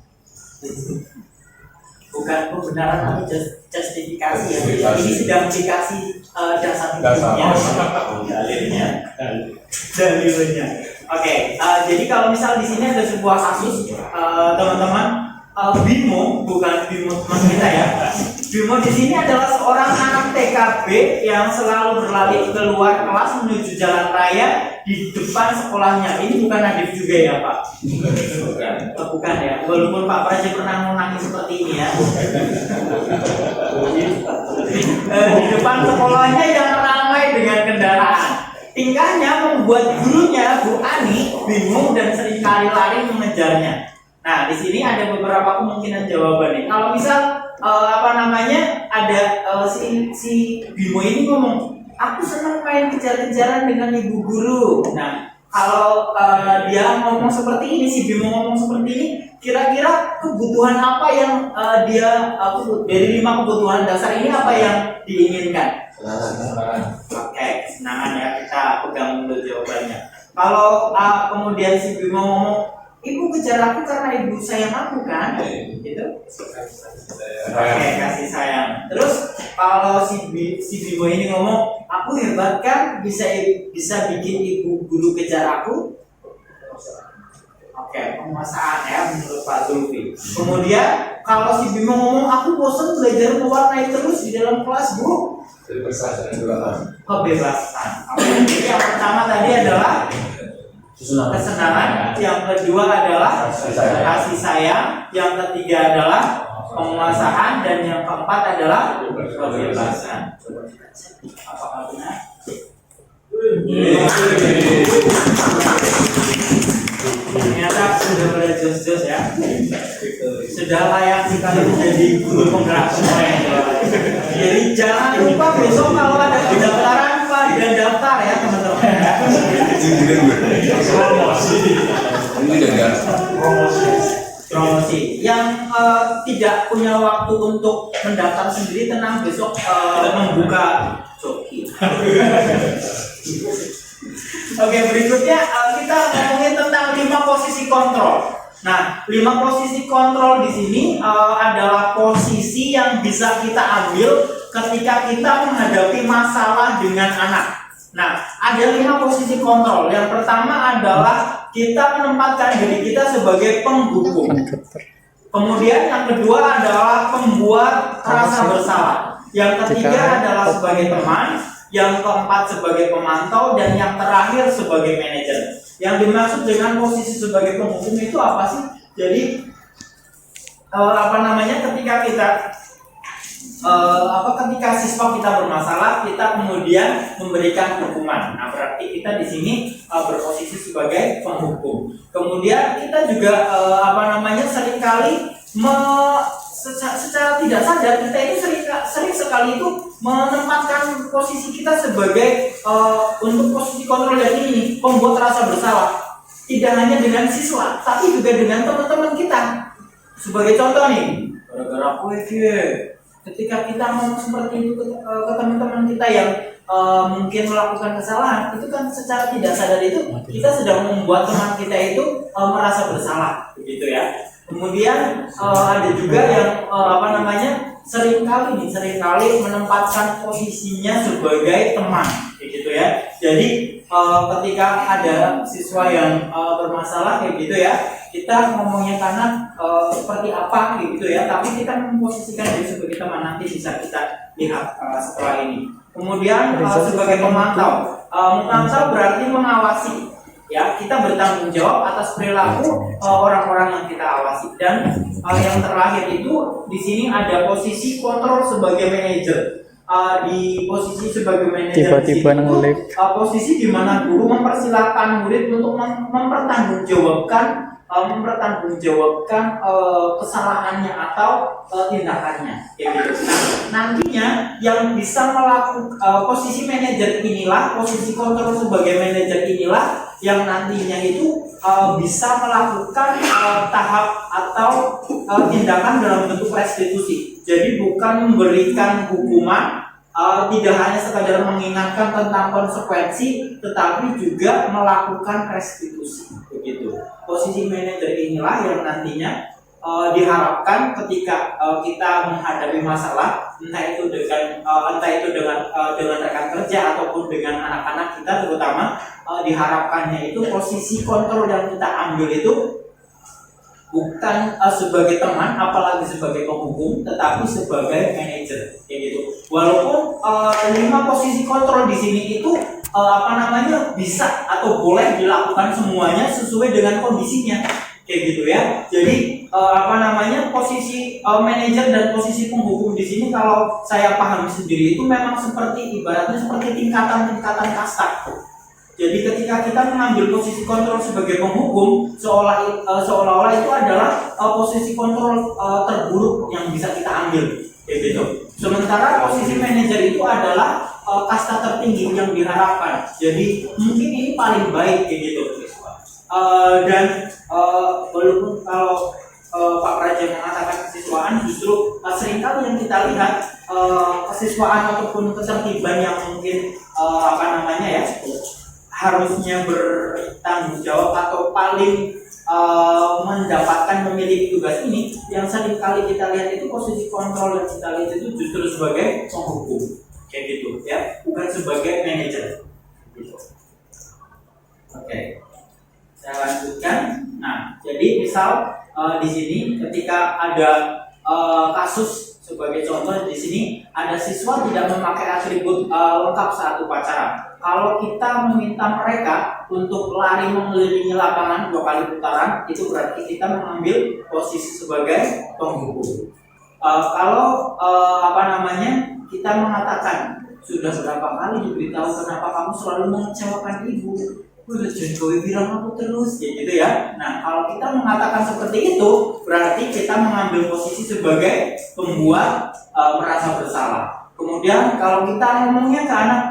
Bukan pembenaran tapi justifikasi ya. Ini sedang dikasih dasar hukumnya, dalilnya. Oke, jadi kalau misal di sini ada sebuah kasus, teman-teman, Bimo, bukan Bimo teman kita ya. Bimo di sini adalah seorang anak TKB yang selalu berlari keluar kelas menuju jalan raya di depan sekolahnya. Ini bukan Nadif juga ya Pak? Bukan ya. Walaupun Pak Praja pernah menangis seperti ini ya. Di depan sekolahnya yang ramai dengan kendaraan. Tingkahnya membuat gurunya Bu Ani bingung dan seringkali lari mengejarnya. Nah, di sini ada beberapa kemungkinan jawabannya. Kalau misal ada si Bimo ini ngomong, aku senang main kejar-kejaran dengan ibu guru. Nah, kalau dia ngomong seperti ini, si Bimo ngomong seperti ini, kira-kira kebutuhan apa yang dari 5 kebutuhan dasar ini apa yang diinginkan? Oke, kesenangan ya, kita pegang dulu jawabannya. Kalau kemudian si Bimo ngomong, ibu kejar aku karena ibu sayang aku kan? Gitu. Oke, kasih sayang. Terus kalau si Bimo ini ngomong, aku hebat kan, bisa bikin ibu guru kejar aku? Oke, penguasaan ya menurut Pak Zulfi. Kemudian kalau si Bimo ngomong, aku bosan belajar mewarnai terus di dalam kelas Bu. Kebebasan. Oke, jadi yang pertama tadi adalah kesenangan, yang kedua adalah kasih sayang, yang ketiga adalah penguasaan, dan yang keempat adalah kebebasan. Apakah benar? Ternyata sudah pada jos-jos ya. Sudah layak sekali menjadi guru penggerak semua ya. Jadi jangan lupa besok kalau ada pendaftaran Pak dan daftar ya teman-teman. Promosi. Yang tidak punya waktu untuk mendaftar sendiri, tenang, besok membuka joki. Oke, berikutnya kita ngomongin tentang 5 posisi kontrol. Nah, 5 posisi kontrol di sini adalah posisi yang bisa kita ambil ketika kita menghadapi masalah dengan anak. Nah, ada 5 posisi kontrol. Yang pertama adalah kita menempatkan diri kita sebagai penghukum. Kemudian yang kedua adalah pembuat rasa bersalah. Yang ketiga adalah sebagai teman. Yang keempat sebagai pemantau, dan yang terakhir sebagai manajer. Yang dimaksud dengan posisi sebagai penghukum itu apa sih? Jadi ketika kita ketika siswa kita bermasalah, kita kemudian memberikan hukuman. Nah, berarti kita di sini berposisi sebagai penghukum. Kemudian kita juga seringkali secara tidak sadar kita itu sering sekali itu menempatkan posisi kita sebagai untuk posisi kontrol yang ini, pembuat rasa bersalah. Tidak hanya dengan siswa, tapi juga dengan teman-teman kita. Sebagai contoh nih, gara-gara ketika kita ngomong seperti itu ke teman-teman kita yang mungkin melakukan kesalahan, itu kan secara tidak sadar itu kita sedang membuat teman kita itu merasa bersalah, begitu ya. Kemudian ada juga yang seringkali menempatkan posisinya sebagai teman, gitu ya. Jadi ketika ada siswa yang bermasalah kayak gitu ya, kita ngomongnya karena seperti apa gitu ya, tapi kita memposisikan diri sebagai teman. Nanti bisa kita lihat setelah ini. Kemudian sebagai pemantau, memantau berarti mengawasi. Ya, kita bertanggung jawab atas perilaku orang-orang yang kita awasi. Dan yang terakhir itu di sini ada posisi kontrol sebagai manajer. Di posisi sebagai manajer posisi di mana guru mempersilahkan murid untuk mempertanggungjawabkan kesalahannya atau tindakannya, gitu. Nah, nantinya yang bisa melakukan posisi manajer inilah, posisi kontrol sebagai manajer inilah yang nantinya itu bisa melakukan tahap atau tindakan dalam bentuk restitusi. Jadi bukan memberikan hukuman, tidak hanya sekadar mengingatkan tentang konsekuensi, tetapi juga melakukan restitusi, begitu. Posisi manajer inilah yang nantinya diharapkan ketika kita menghadapi masalah, entah itu dengan rekan kerja ataupun dengan anak-anak kita terutama, diharapkannya itu posisi kontrol yang kita ambil itu bukan sebagai teman, apalagi sebagai penghukum, tetapi sebagai manajer, kayak gitu. Walaupun 5 posisi kontrol di sini itu bisa atau boleh dilakukan semuanya sesuai dengan kondisinya, kayak gitu ya. Jadi posisi manajer dan posisi penghukum di sini kalau saya pahami sendiri itu memang seperti ibaratnya seperti tingkatan-tingkatan kasta. Jadi ketika kita mengambil posisi kontrol sebagai penghukum, seolah-olah itu adalah posisi kontrol terburuk yang bisa kita ambil, kayak gitu. Sementara posisi manajer itu adalah kasta tertinggi yang diharapkan. Jadi mungkin ini paling baik, kayak gitu. Walaupun kalau Pak Praja mengatakan kesiswaan, justru seringkali yang kita lihat kesiswaan ataupun ketertiban yang mungkin harusnya bertanggung jawab atau paling mendapatkan memiliki tugas ini, yang sering kali kita lihat itu posisi kontrol yang kita lihat itu justru sebagai penghukum, kayak gitu ya, bukan sebagai manajer. Oke, saya lanjutkan. Nah, jadi misal di sini ketika ada kasus sebagai contoh, di sini ada siswa tidak memakai atribut lengkap saat upacara. Kalau kita meminta mereka untuk lari mengelilingi lapangan 2 kali putaran, itu berarti kita mengambil posisi sebagai penghukum. Kita mengatakan sudah berapa kali diberitahu kenapa kamu selalu mengecewakan ibu. Jokowi bilang aku terus, ya gitu ya. Nah, kalau kita mengatakan seperti itu, berarti kita mengambil posisi sebagai pembuat merasa bersalah. Kemudian kalau kita ngomongnya ke anak,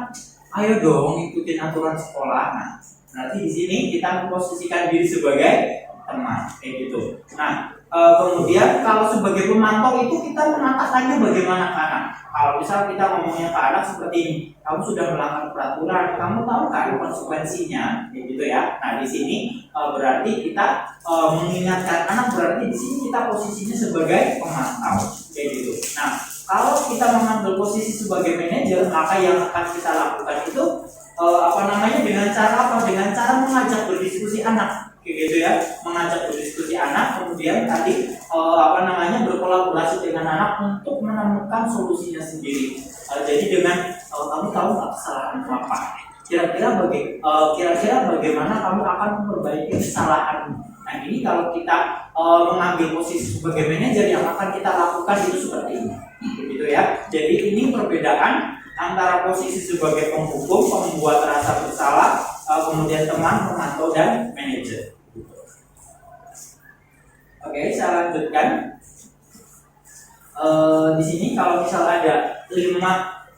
ayo dong ikutin aturan sekolah. Nah, berarti di sini kita memposisikan diri sebagai teman, kayak gitu. Nah, kemudian kalau sebagai pemantau itu kita mengatakannya bagaimana ke anak. Kalau misal kita ngomongnya ke anak seperti ini, kamu sudah melanggar peraturan, kamu tahu kan konsekuensinya, kayak gitu ya. Nah, di sini berarti kita mengingatkan anak, berarti di sini kita posisinya sebagai pemantau, kayak gitu. Nah, kalau kita mengambil posisi sebagai manajer, maka yang akan kita lakukan itu dengan cara apa? Dengan cara mengajak berdiskusi anak, kayak gitu ya, mengajak berdiskusi anak, kemudian tadi berkolaborasi dengan anak untuk menemukan solusinya sendiri. Jadi dengan kamu tahu nggak kesalahan apa? Kira-kira bagaimana kamu akan memperbaiki kesalahan? Nah, ini kalau kita mengambil posisi sebagai manajer, yang akan kita lakukan itu seperti ini, gitu ya. Jadi ini perbedaan antara posisi sebagai penghukum, pembuat rasa bersalah, kemudian teman, pemantau, dan manajer. Oke, saya lanjutkan. Di sini kalau misal ada 5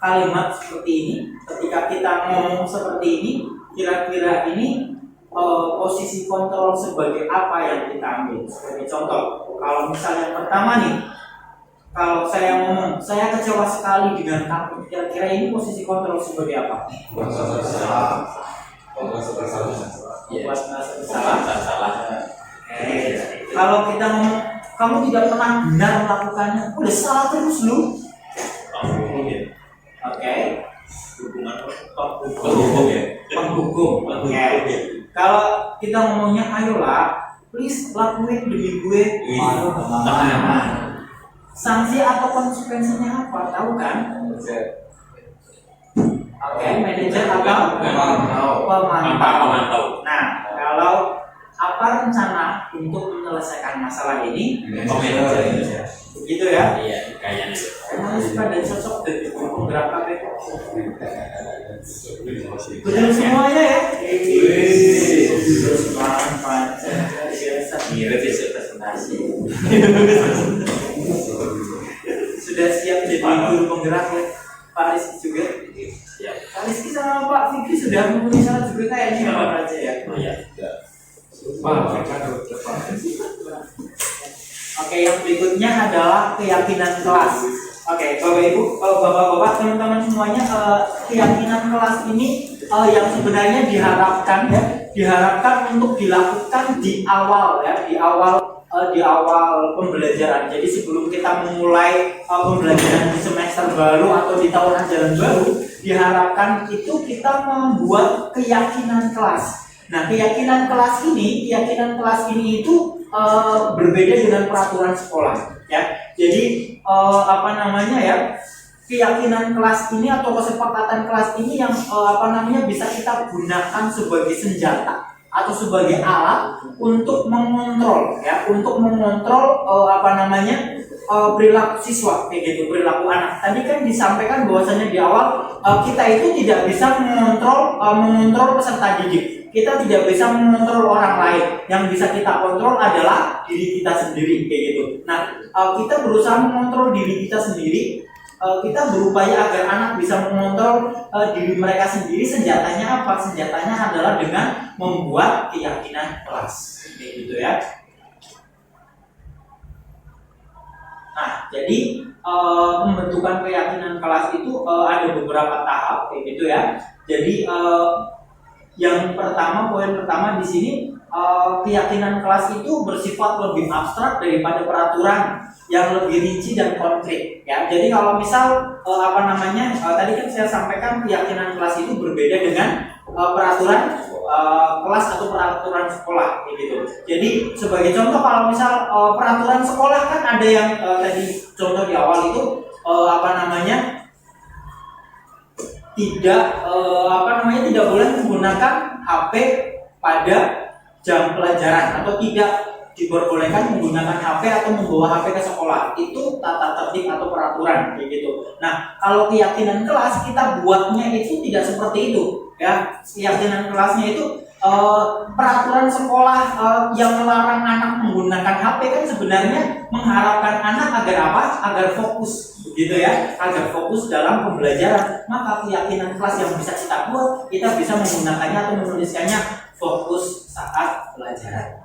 kalimat seperti ini, ketika kita ngomong seperti ini, kira-kira ini posisi kontrol sebagai apa yang kita ambil? Sebagai contoh, kalau misal yang pertama nih, kalau saya ngomong, saya kecewa sekali dengan kamu, kira-kira ini posisi kontrol sebagai apa? Merasa bersalah. Kalau kita ngomong, kamu tidak pernah benar melakukannya, udah salah terus lu. Oke. Penghukum. Kalau kita ngomongnya, ayolah, please lakuin demi gue. Sanksi atau konsekuensinya apa? Tahu kan? Oke, manajer atau pemantau. Nah, kalau apa rencana untuk menyelesaikan masalah ini? Manajer. Begitu ya? Iya, kayaknya. Emang suka dan cocok dari penggerak KPK. Betul semuanya ya? Mirip besok presentasi. Sudah siap jadi guru penggerak ya? Pak Rizky juga? Siap. Pak Rizky sama Pak Fikri sudah memenuhi syarat juga kayaknya ya Pak Raja ya? Oh iya. Oke, yang berikutnya adalah keyakinan kelas. Oke, Bapak Ibu, Bapak-bapak, teman-teman semuanya, keyakinan kelas ini yang sebenarnya diharapkan untuk dilakukan di awal ya, di awal di awal pembelajaran. Jadi sebelum kita memulai pembelajaran di semester baru atau di tahun ajaran baru, diharapkan itu kita membuat keyakinan kelas. Nah, keyakinan kelas ini itu berbeda dengan peraturan sekolah, ya. Jadi keyakinan kelas ini atau kesepakatan kelas ini yang bisa kita gunakan sebagai senjata atau sebagai alat untuk mengontrol, ya, perilaku siswa, kayak gitu, perilaku anak. Tadi kan disampaikan bahwasanya di awal kita itu tidak bisa mengontrol peserta didik. Kita tidak bisa mengontrol orang lain. Yang bisa kita kontrol adalah diri kita sendiri, kayak gitu. Nah, kita berusaha mengontrol diri kita sendiri. Kita berupaya agar anak bisa mengontrol diri mereka sendiri. Senjatanya apa? Senjatanya adalah dengan membuat keyakinan kelas, kayak gitu ya. Nah, jadi pembentukan keyakinan kelas itu ada beberapa tahap, kayak gitu ya. Jadi poin pertama di sini, keyakinan kelas itu bersifat lebih abstrak daripada peraturan yang lebih rinci dan konkret, ya. Jadi kalau misal tadi kan saya sampaikan keyakinan kelas itu berbeda dengan peraturan kelas atau peraturan sekolah, gitu. Jadi sebagai contoh, kalau misal peraturan sekolah kan ada yang tadi contoh di awal itu tidak boleh menggunakan HP pada jam pelajaran atau tidak diperbolehkan menggunakan HP atau membawa HP ke sekolah. Itu tata tertib atau peraturan, gitu. Nah, kalau keyakinan kelas kita buatnya itu tidak seperti itu, ya. Keyakinan kelasnya itu peraturan sekolah yang melarang anak menggunakan HP kan sebenarnya mengharapkan anak agar apa? Agar fokus, begitu ya, agar fokus dalam pembelajaran. Maka keyakinan kelas yang bisa kita buat, kita bisa menggunakannya atau menuliskannya fokus saat pelajaran.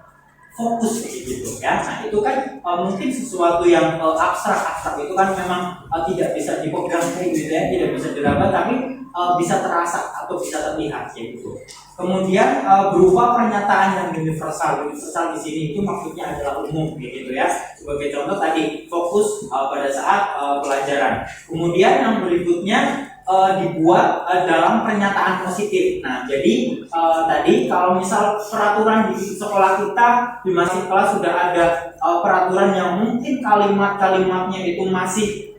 Fokus, gitu ya. Nah, itu kan mungkin sesuatu yang abstrak itu kan memang tidak bisa dipegang, gitu ya, tidak bisa diraba, tapi bisa terasa atau bisa terlihat, gitu. Kemudian berupa pernyataan yang universal di sini itu maksudnya adalah umum, gitu ya. Sebagai contoh tadi fokus pada saat pelajaran. Kemudian yang berikutnya dibuat dalam pernyataan positif. Nah, jadi tadi kalau misal peraturan di sekolah kita di masing kelas sudah ada peraturan yang mungkin kalimat-kalimatnya itu masih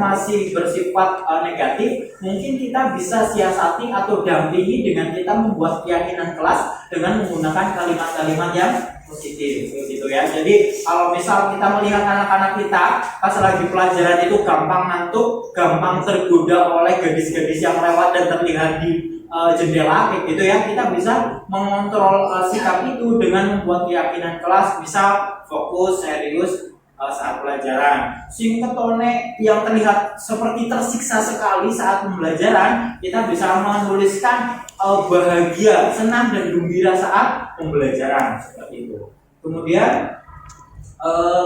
masih bersifat negatif, mungkin kita bisa siasati atau dampingi dengan kita membuat keyakinan kelas dengan menggunakan kalimat-kalimat yang positif, gitu ya. Jadi kalau misal kita melihat anak-anak kita pas lagi pelajaran itu gampang ngantuk, gampang tergoda oleh gadis-gadis yang lewat dan terlihat di jendela, kayak gitu ya, kita bisa mengontrol sikap itu dengan membuat keyakinan kelas, misal fokus, serius saat pelajaran. Sing ketone yang terlihat seperti tersiksa sekali saat pembelajaran, kita bisa menuliskan bahagia, senang dan gembira saat pembelajaran, seperti itu. Kemudian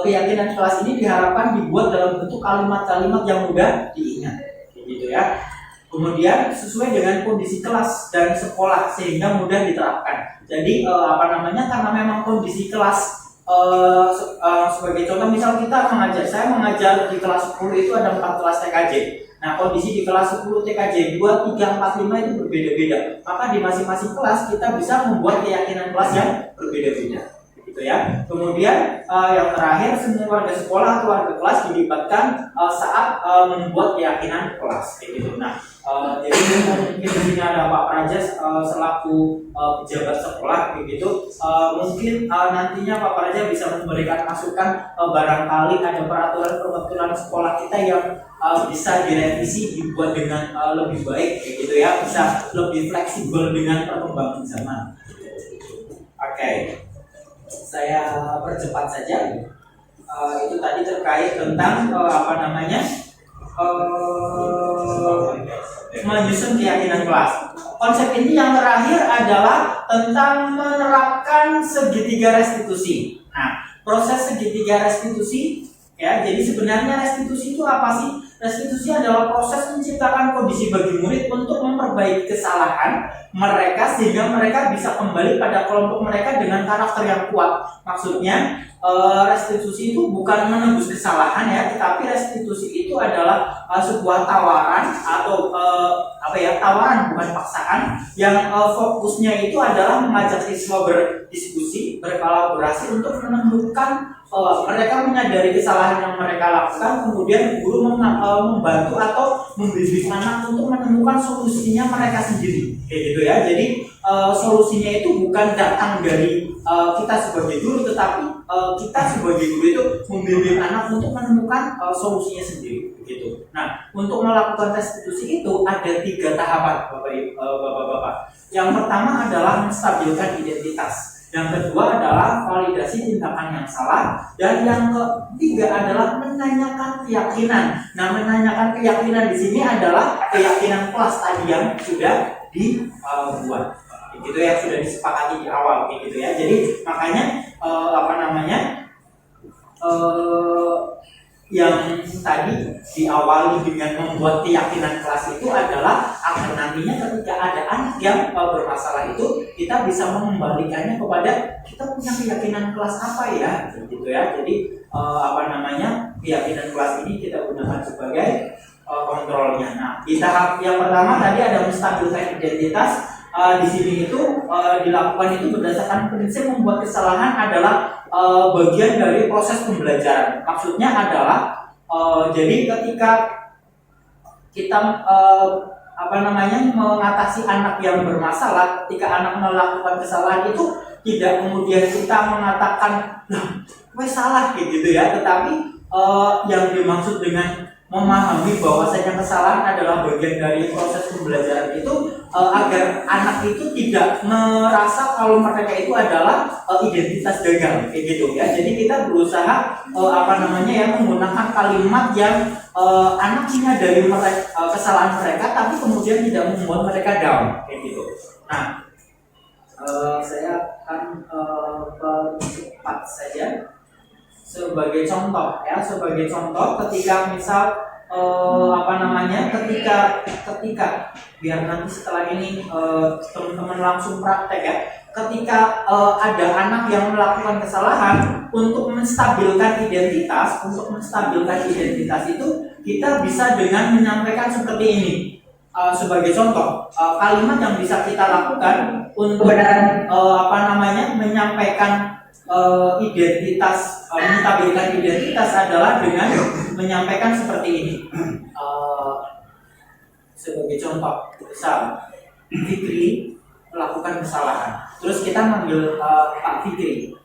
keyakinan kelas ini diharapkan dibuat dalam bentuk kalimat-kalimat yang mudah diingat, gitu ya. Kemudian sesuai dengan kondisi kelas dan sekolah sehingga mudah diterapkan. Jadi karena memang kondisi kelas sebagai contoh, misal saya mengajar di kelas 10 itu ada 4 kelas TKJ. Nah, kondisi di kelas 10 TKJ 2, 3, 4, 5 itu berbeda-beda. Maka di masing-masing kelas kita bisa membuat keyakinan kelas yang berbeda-beda, gitu ya. Kemudian yang terakhir, semua warga sekolah atau warga kelas dilibatkan saat membuat keyakinan kelas, gitu. Nah, jadi mungkin di sini ada Pak Prajas selaku pejabat sekolah, begitu. Mungkin nantinya Pak Prajas bisa memberikan masukan, barangkali ada peraturan sekolah kita yang bisa direvisi, dibuat dengan lebih baik, gitu ya, bisa lebih fleksibel dengan perkembangan zaman. Oke, saya percepat saja. Itu tadi terkait tentang menyusun keyakinan kelas. Konsep ini yang terakhir adalah tentang menerapkan segitiga restitusi. Nah, proses segitiga restitusi Ya, jadi sebenarnya restitusi itu apa sih? Restitusi adalah proses menciptakan kondisi bagi murid untuk memperbaiki kesalahan mereka sehingga mereka bisa kembali pada kelompok mereka dengan karakter yang kuat. Maksudnya restitusi itu bukan menebus kesalahan ya, tetapi restitusi itu adalah sebuah tawaran atau tawaran bukan paksaan yang fokusnya itu adalah mengajak siswa berdiskusi, berkolaborasi untuk menemukan mereka menyadari kesalahan yang mereka lakukan, kemudian guru membantu atau membimbing anak untuk menemukan solusinya mereka sendiri, kayak gitu ya. Jadi solusinya itu bukan datang dari kita sebagai guru, tetapi kita sebagai guru itu membimbing anak untuk menemukan solusinya sendiri, gitu. Nah, untuk melakukan restitusi itu ada 3 tahapan, bapak-bapak. Yang pertama adalah menstabilkan identitas. Yang kedua adalah validasi tindakan yang salah, dan yang ketiga adalah menanyakan keyakinan. Nah, menanyakan keyakinan di sini adalah keyakinan kelas tadi yang sudah dibuat, gitu ya, sudah disepakati di awal, gitu ya. Jadi makanya yang tadi diawali dengan membuat keyakinan kelas itu adalah agar nantinya ketika ada anak yang bermasalah itu kita bisa mengembalikannya kepada kita punya keyakinan kelas apa ya, gitu ya. Jadi keyakinan kelas ini kita gunakan sebagai kontrolnya. Nah, di tahap yang pertama tadi ada menstabilkan identitas. Di sini itu dilakukan itu berdasarkan prinsip membuat kesalahan adalah bagian dari proses pembelajaran. Maksudnya adalah jadi ketika kita mengatasi anak yang bermasalah, ketika anak melakukan kesalahan itu tidak kemudian kita mengatakan wes salah gitu ya, tetapi yang dimaksud dengan memahami bahwasanya kesalahan adalah bagian dari proses pembelajaran itu agar anak itu tidak merasa kalau mereka itu adalah identitas gagal, kayak gitu ya. Jadi kita berusaha menggunakan kalimat yang anak menyadari kesalahan mereka, tapi kemudian tidak membuat mereka down, kayak gitu. Nah, saya akan percepat saja. Sebagai contoh ketika misal ketika biar nanti setelah ini teman-teman langsung praktek ya, ketika ada anak yang melakukan kesalahan, untuk menstabilkan identitas itu kita bisa dengan menyampaikan seperti ini. Sebagai contoh, kalimat yang bisa kita lakukan untuk menyampaikan menstabilkan identitas adalah dengan menyampaikan seperti ini. Sebagai contoh, misal Fikri melakukan kesalahan, terus kita manggil Pak Fikri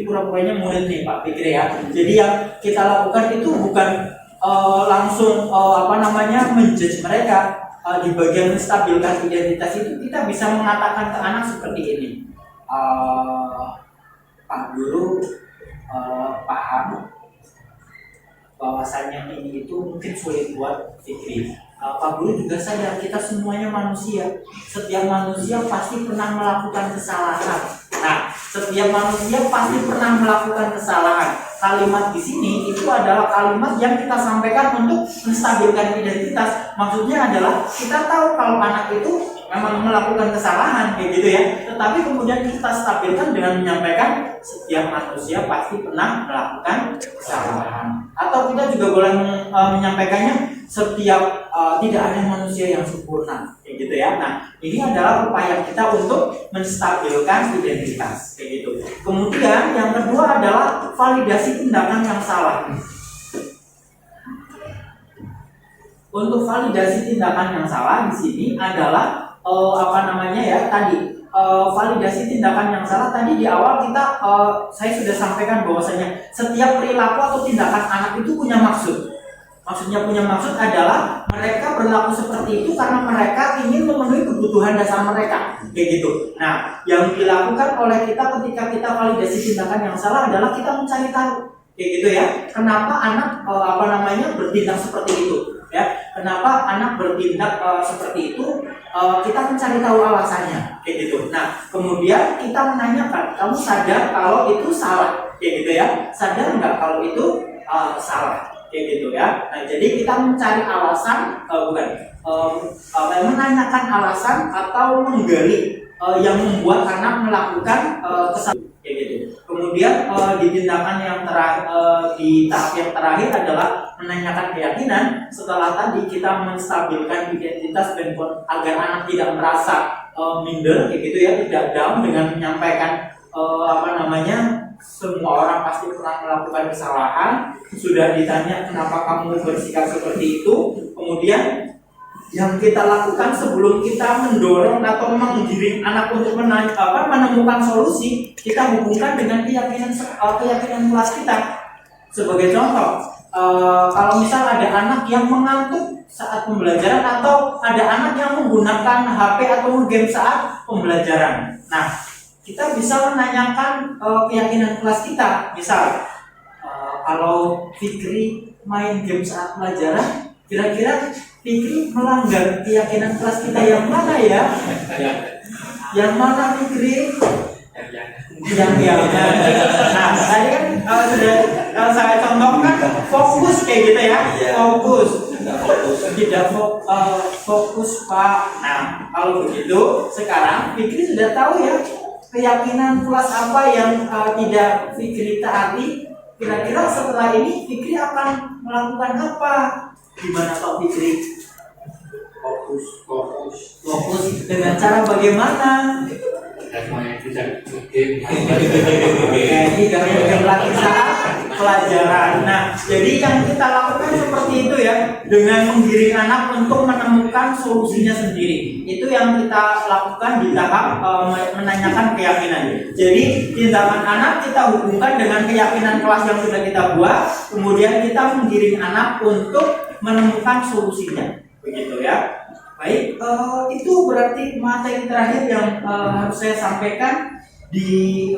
pura-puranya murid nih Pak Fikri ya. Jadi yang kita lakukan itu bukan langsung menjudge mereka. Di bagian menstabilkan identitas itu kita bisa mengatakan ke anak seperti ini. Pak Guru paham bahwasannya ini itu mungkin sulit buat Fikri. Pak Guru juga sadar kita semuanya manusia. Setiap manusia pasti pernah melakukan kesalahan. Nah, setiap manusia pasti pernah melakukan kesalahan. Kalimat di sini itu adalah kalimat yang kita sampaikan untuk menstabilkan identitas. Maksudnya adalah kita tahu kalau anak itu memang melakukan kesalahan, kayak gitu ya. Tetapi kemudian kita stabilkan dengan menyampaikan setiap manusia pasti pernah melakukan kesalahan. Atau kita juga boleh menyampaikannya setiap tidak ada manusia yang sempurna, kayak gitu ya. Nah, ini adalah upaya kita untuk menstabilkan identitas, kayak gitu. Kemudian yang kedua adalah validasi tindakan yang salah. Untuk validasi tindakan yang salah di sini adalah validasi tindakan yang salah tadi di awal kita saya sudah sampaikan bahwasanya setiap perilaku atau tindakan anak itu punya maksud. Maksudnya punya maksud adalah mereka berlaku seperti itu karena mereka ingin memenuhi kebutuhan dasar mereka, kayak gitu. Nah, yang dilakukan oleh kita ketika kita validasi tindakan yang salah adalah kita mencari tahu, kayak gitu ya. Kenapa anak bertindak seperti itu? Ya, kenapa anak bertindak seperti itu? Kita mencari tahu alasannya, kayak gitu. Nah, kemudian kita menanyakan, kamu sadar kalau itu salah, kayak gitu ya? Sadar nggak kalau itu salah, kayak gitu ya. Nah, jadi kita mencari alasan, menanyakan alasan atau menggali yang membuat anak melakukan kesalahan, kayak gitu. Kemudian di tindakan yang terakhir, di tahap yang terakhir adalah menanyakan keyakinan. Setelah tadi kita menstabilkan identitas dan agar anak tidak merasa minder, kayak gitu ya, tidak down dengan menyampaikan semua orang pasti pernah melakukan kesalahan. Sudah ditanya kenapa kamu bersikap seperti itu. Kemudian yang kita lakukan sebelum kita mendorong atau menggiring anak untuk menemukan solusi, kita hubungkan dengan keyakinan kelas kita. Sebagai contoh, kalau misal ada anak yang mengantuk saat pembelajaran atau ada anak yang menggunakan HP atau game saat pembelajaran. Nah, kita bisa menanyakan keyakinan kelas kita. Misal, kalau Fikri main game saat pelajaran, kira-kira Fikri melanggar keyakinan kelas kita yang mana ya? Yang mana Fikri? Yang nah, tadi kan sudah saya contohkan fokus kayak gitu ya. Fokus. Tidak fokus Pak. Nah, kalau begitu sekarang Fikri sudah tahu ya keyakinan kelas apa yang tidak Fikri taati. Kira-kira setelah ini Fikri akan melakukan apa? Gimana Pak Fikri? Fokus dengan cara bagaimana? Tidak lagi saat pelajaran. Nah, jadi yang kita lakukan seperti itu ya, dengan menggiring anak untuk menemukan solusinya sendiri. Itu yang kita lakukan di tahap menanyakan keyakinan. Jadi tindakan anak kita hubungkan dengan keyakinan kelas yang sudah kita buat, kemudian kita menggiring anak untuk menemukan solusinya, begitu ya. Baik, itu berarti materi terakhir yang harus saya sampaikan di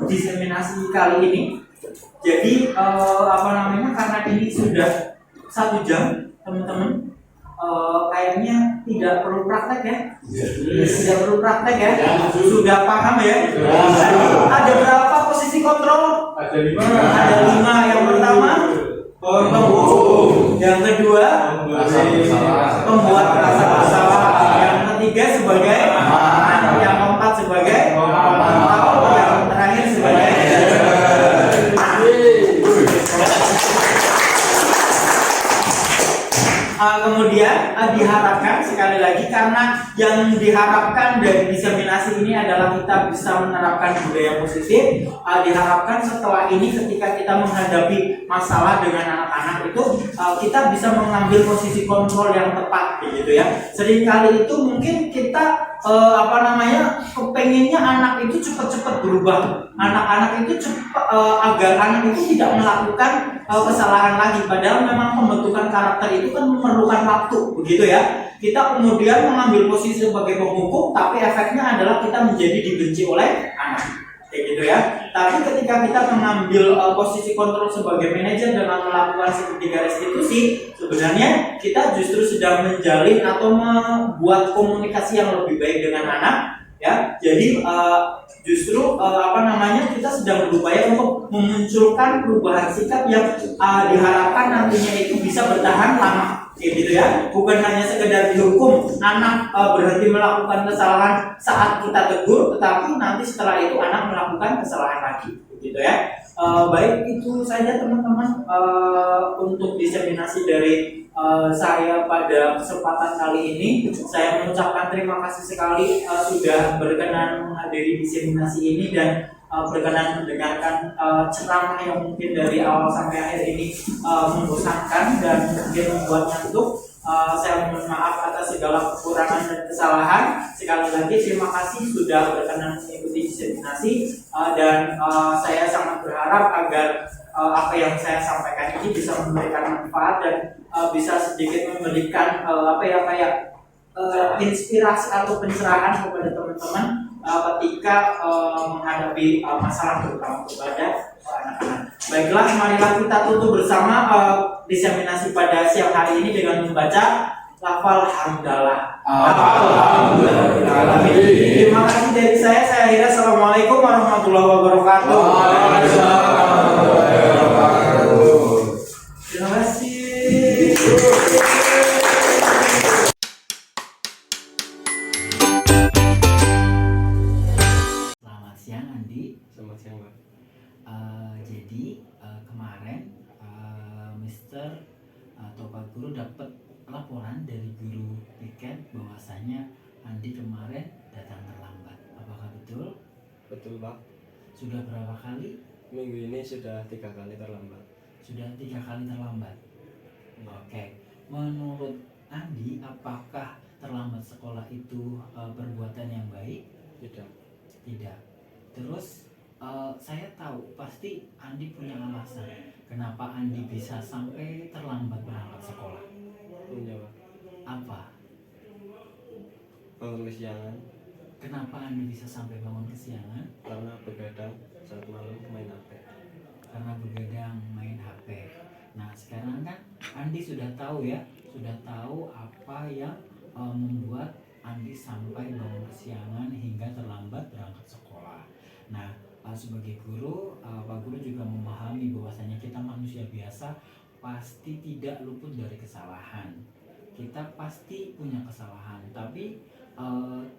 diseminasi kali ini. Jadi karena ini sudah 1 jam, teman-teman, kayaknya tidak perlu praktek ya. Tidak perlu praktek ya. Sudah paham ya? Ada berapa posisi kontrol? Ada 5. Yang pertama, yang kedua, pembuat rasa bersalah. Yang ketiga sebagai yang keempat sebagai pemantau, yang terakhir sebagai kemudian diharapkan sekali lagi, karena yang diharapkan dari diseminasi ini adalah kita bisa menerapkan budaya positif. Diharapkan setelah ini ketika kita menghadapi masalah dengan anak-anak itu kita bisa mengambil posisi kontrol yang tepat, gitu ya. Seringkali itu mungkin kita kepengennya anak itu cepat-cepat berubah. Anak-anak itu agar anak itu tidak melakukan kesalahan lagi. Padahal memang pembentukan karakter itu kan memerlukan waktu, begitu ya. Kita kemudian mengambil posisi sebagai penghukum, tapi efeknya adalah kita menjadi dibenci oleh anak, kayak gitu ya. Tapi ketika kita mengambil posisi kontrol sebagai manajer dengan melakukan segitiga restitusi, sebenarnya kita justru sedang menjalin atau membuat komunikasi yang lebih baik dengan anak, ya. Jadi justru kita sedang berupaya untuk memunculkan perubahan sikap yang diharapkan nantinya itu bisa bertahan lama, kayak gitu ya. Bukan hanya sekedar dihukum anak berhenti melakukan kesalahan saat kita tegur, tetapi nanti setelah itu anak melakukan kesalahan lagi, gitu ya. Baik, itu saja teman-teman untuk diseminasi dari saya pada kesempatan kali ini. Saya mengucapkan terima kasih sekali sudah berkenan menghadiri diseminasi ini dan berkenan mendengarkan ceramah yang mungkin dari awal sampai akhir ini membosankan dan mungkin membuat ngantuk. Saya mohon maaf atas segala kekurangan dan kesalahan. Sekali lagi terima kasih sudah berkenan mengikuti diseminasi, dan saya sangat berharap agar apa yang saya sampaikan ini bisa memberikan manfaat dan bisa sedikit memberikan inspirasi atau pencerahan kepada teman-teman ketika menghadapi masalah terutama kepada anak-anak. Baiklah, marilah kita tutup bersama diseminasi pada siang hari ini dengan membaca lafal hamdalah. Terima kasih dari saya. Saya akhirnya assalamualaikum warahmatullahi wabarakatuh. Jadi kemarin Mister atau Pak Guru dapat laporan dari guru piket bahwasanya Andi kemarin datang terlambat. Apakah betul? Betul Pak, Sudah berapa kali? minggu ini sudah 3 kali terlambat. Sudah 3 kali terlambat. Oke. Menurut Andi, apakah terlambat sekolah itu perbuatan yang baik? Tidak. Tidak. Terus saya tahu pasti Andi punya alasan kenapa Andi bisa sampai terlambat berangkat sekolah. Punya Pak, Apa? bangun kesiangan Kenapa Andi bisa sampai bangun kesiangan? karena begadang saat malam main HP. Karena begadang main HP. Nah sekarang kan Andi sudah tahu ya, sudah tahu apa yang membuat Andi sampai bangun kesiangan hingga terlambat berangkat sekolah. Nah sebagai guru, Pak Guru juga memahami bahwasanya kita manusia biasa pasti tidak luput dari kesalahan. Kita pasti punya kesalahan, tapi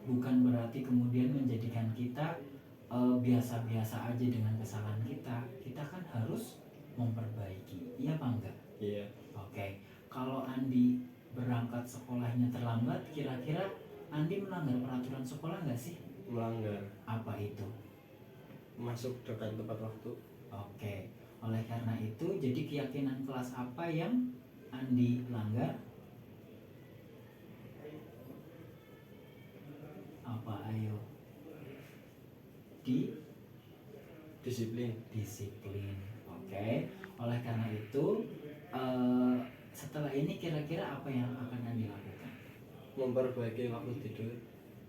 bukan berarti kemudian menjadikan kita biasa-biasa aja dengan kesalahan kita. Kita kan harus memperbaiki, iya apa enggak? Iya. Oke, kalau Andi berangkat sekolahnya terlambat, kira-kira Andi melanggar peraturan sekolah nggak sih? Melanggar, Apa itu? masuk dekat tepat waktu. Oke, oleh karena itu, jadi keyakinan kelas apa yang Andi langgar? Apa ayo? Disiplin. Disiplin. Oke, oleh karena itu, setelah ini kira-kira apa yang akan Andi lakukan? Memperbaiki waktu tidur.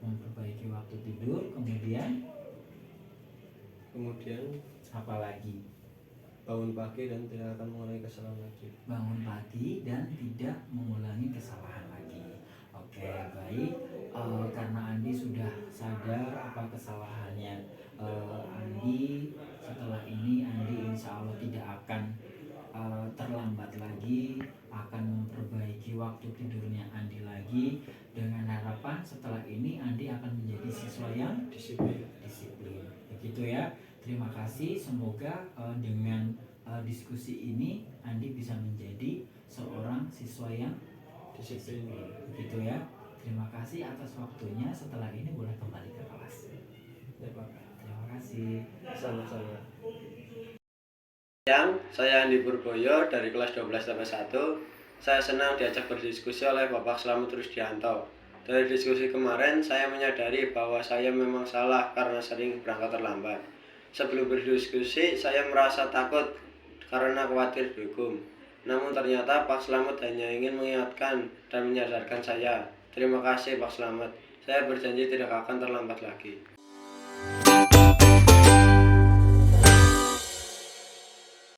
Memperbaiki waktu tidur, kemudian Kemudian apa lagi? bangun pagi dan tidak akan mengulangi kesalahan lagi. Bangun pagi dan tidak mengulangi kesalahan lagi. Oke, baik. Karena Andi sudah sadar apa kesalahannya Andi, setelah ini Andi insya Allah tidak akan terlambat lagi, akan memperbaiki waktu tidurnya Andi lagi, dengan harapan setelah ini Andi akan menjadi siswa yang Disiplin. Begitu ya. Terima kasih. Semoga dengan diskusi ini Andi bisa menjadi seorang siswa yang Disiplin. begitu ya. Terima kasih atas waktunya. Setelah ini boleh kembali ke kelas. Ya Pak. Terima kasih. Sama-sama. Saya Andi Purboyo dari kelas 12 TP1. Saya senang diajak berdiskusi oleh Bapak Slamet Rusdianto. Dari diskusi kemarin, saya menyadari bahwa saya memang salah karena sering berangkat terlambat. Sebelum berdiskusi, saya merasa takut karena khawatir dihukum. Namun ternyata Pak Slamet hanya ingin mengingatkan dan menyadarkan saya. Terima kasih Pak Slamet. Saya berjanji tidak akan terlambat lagi.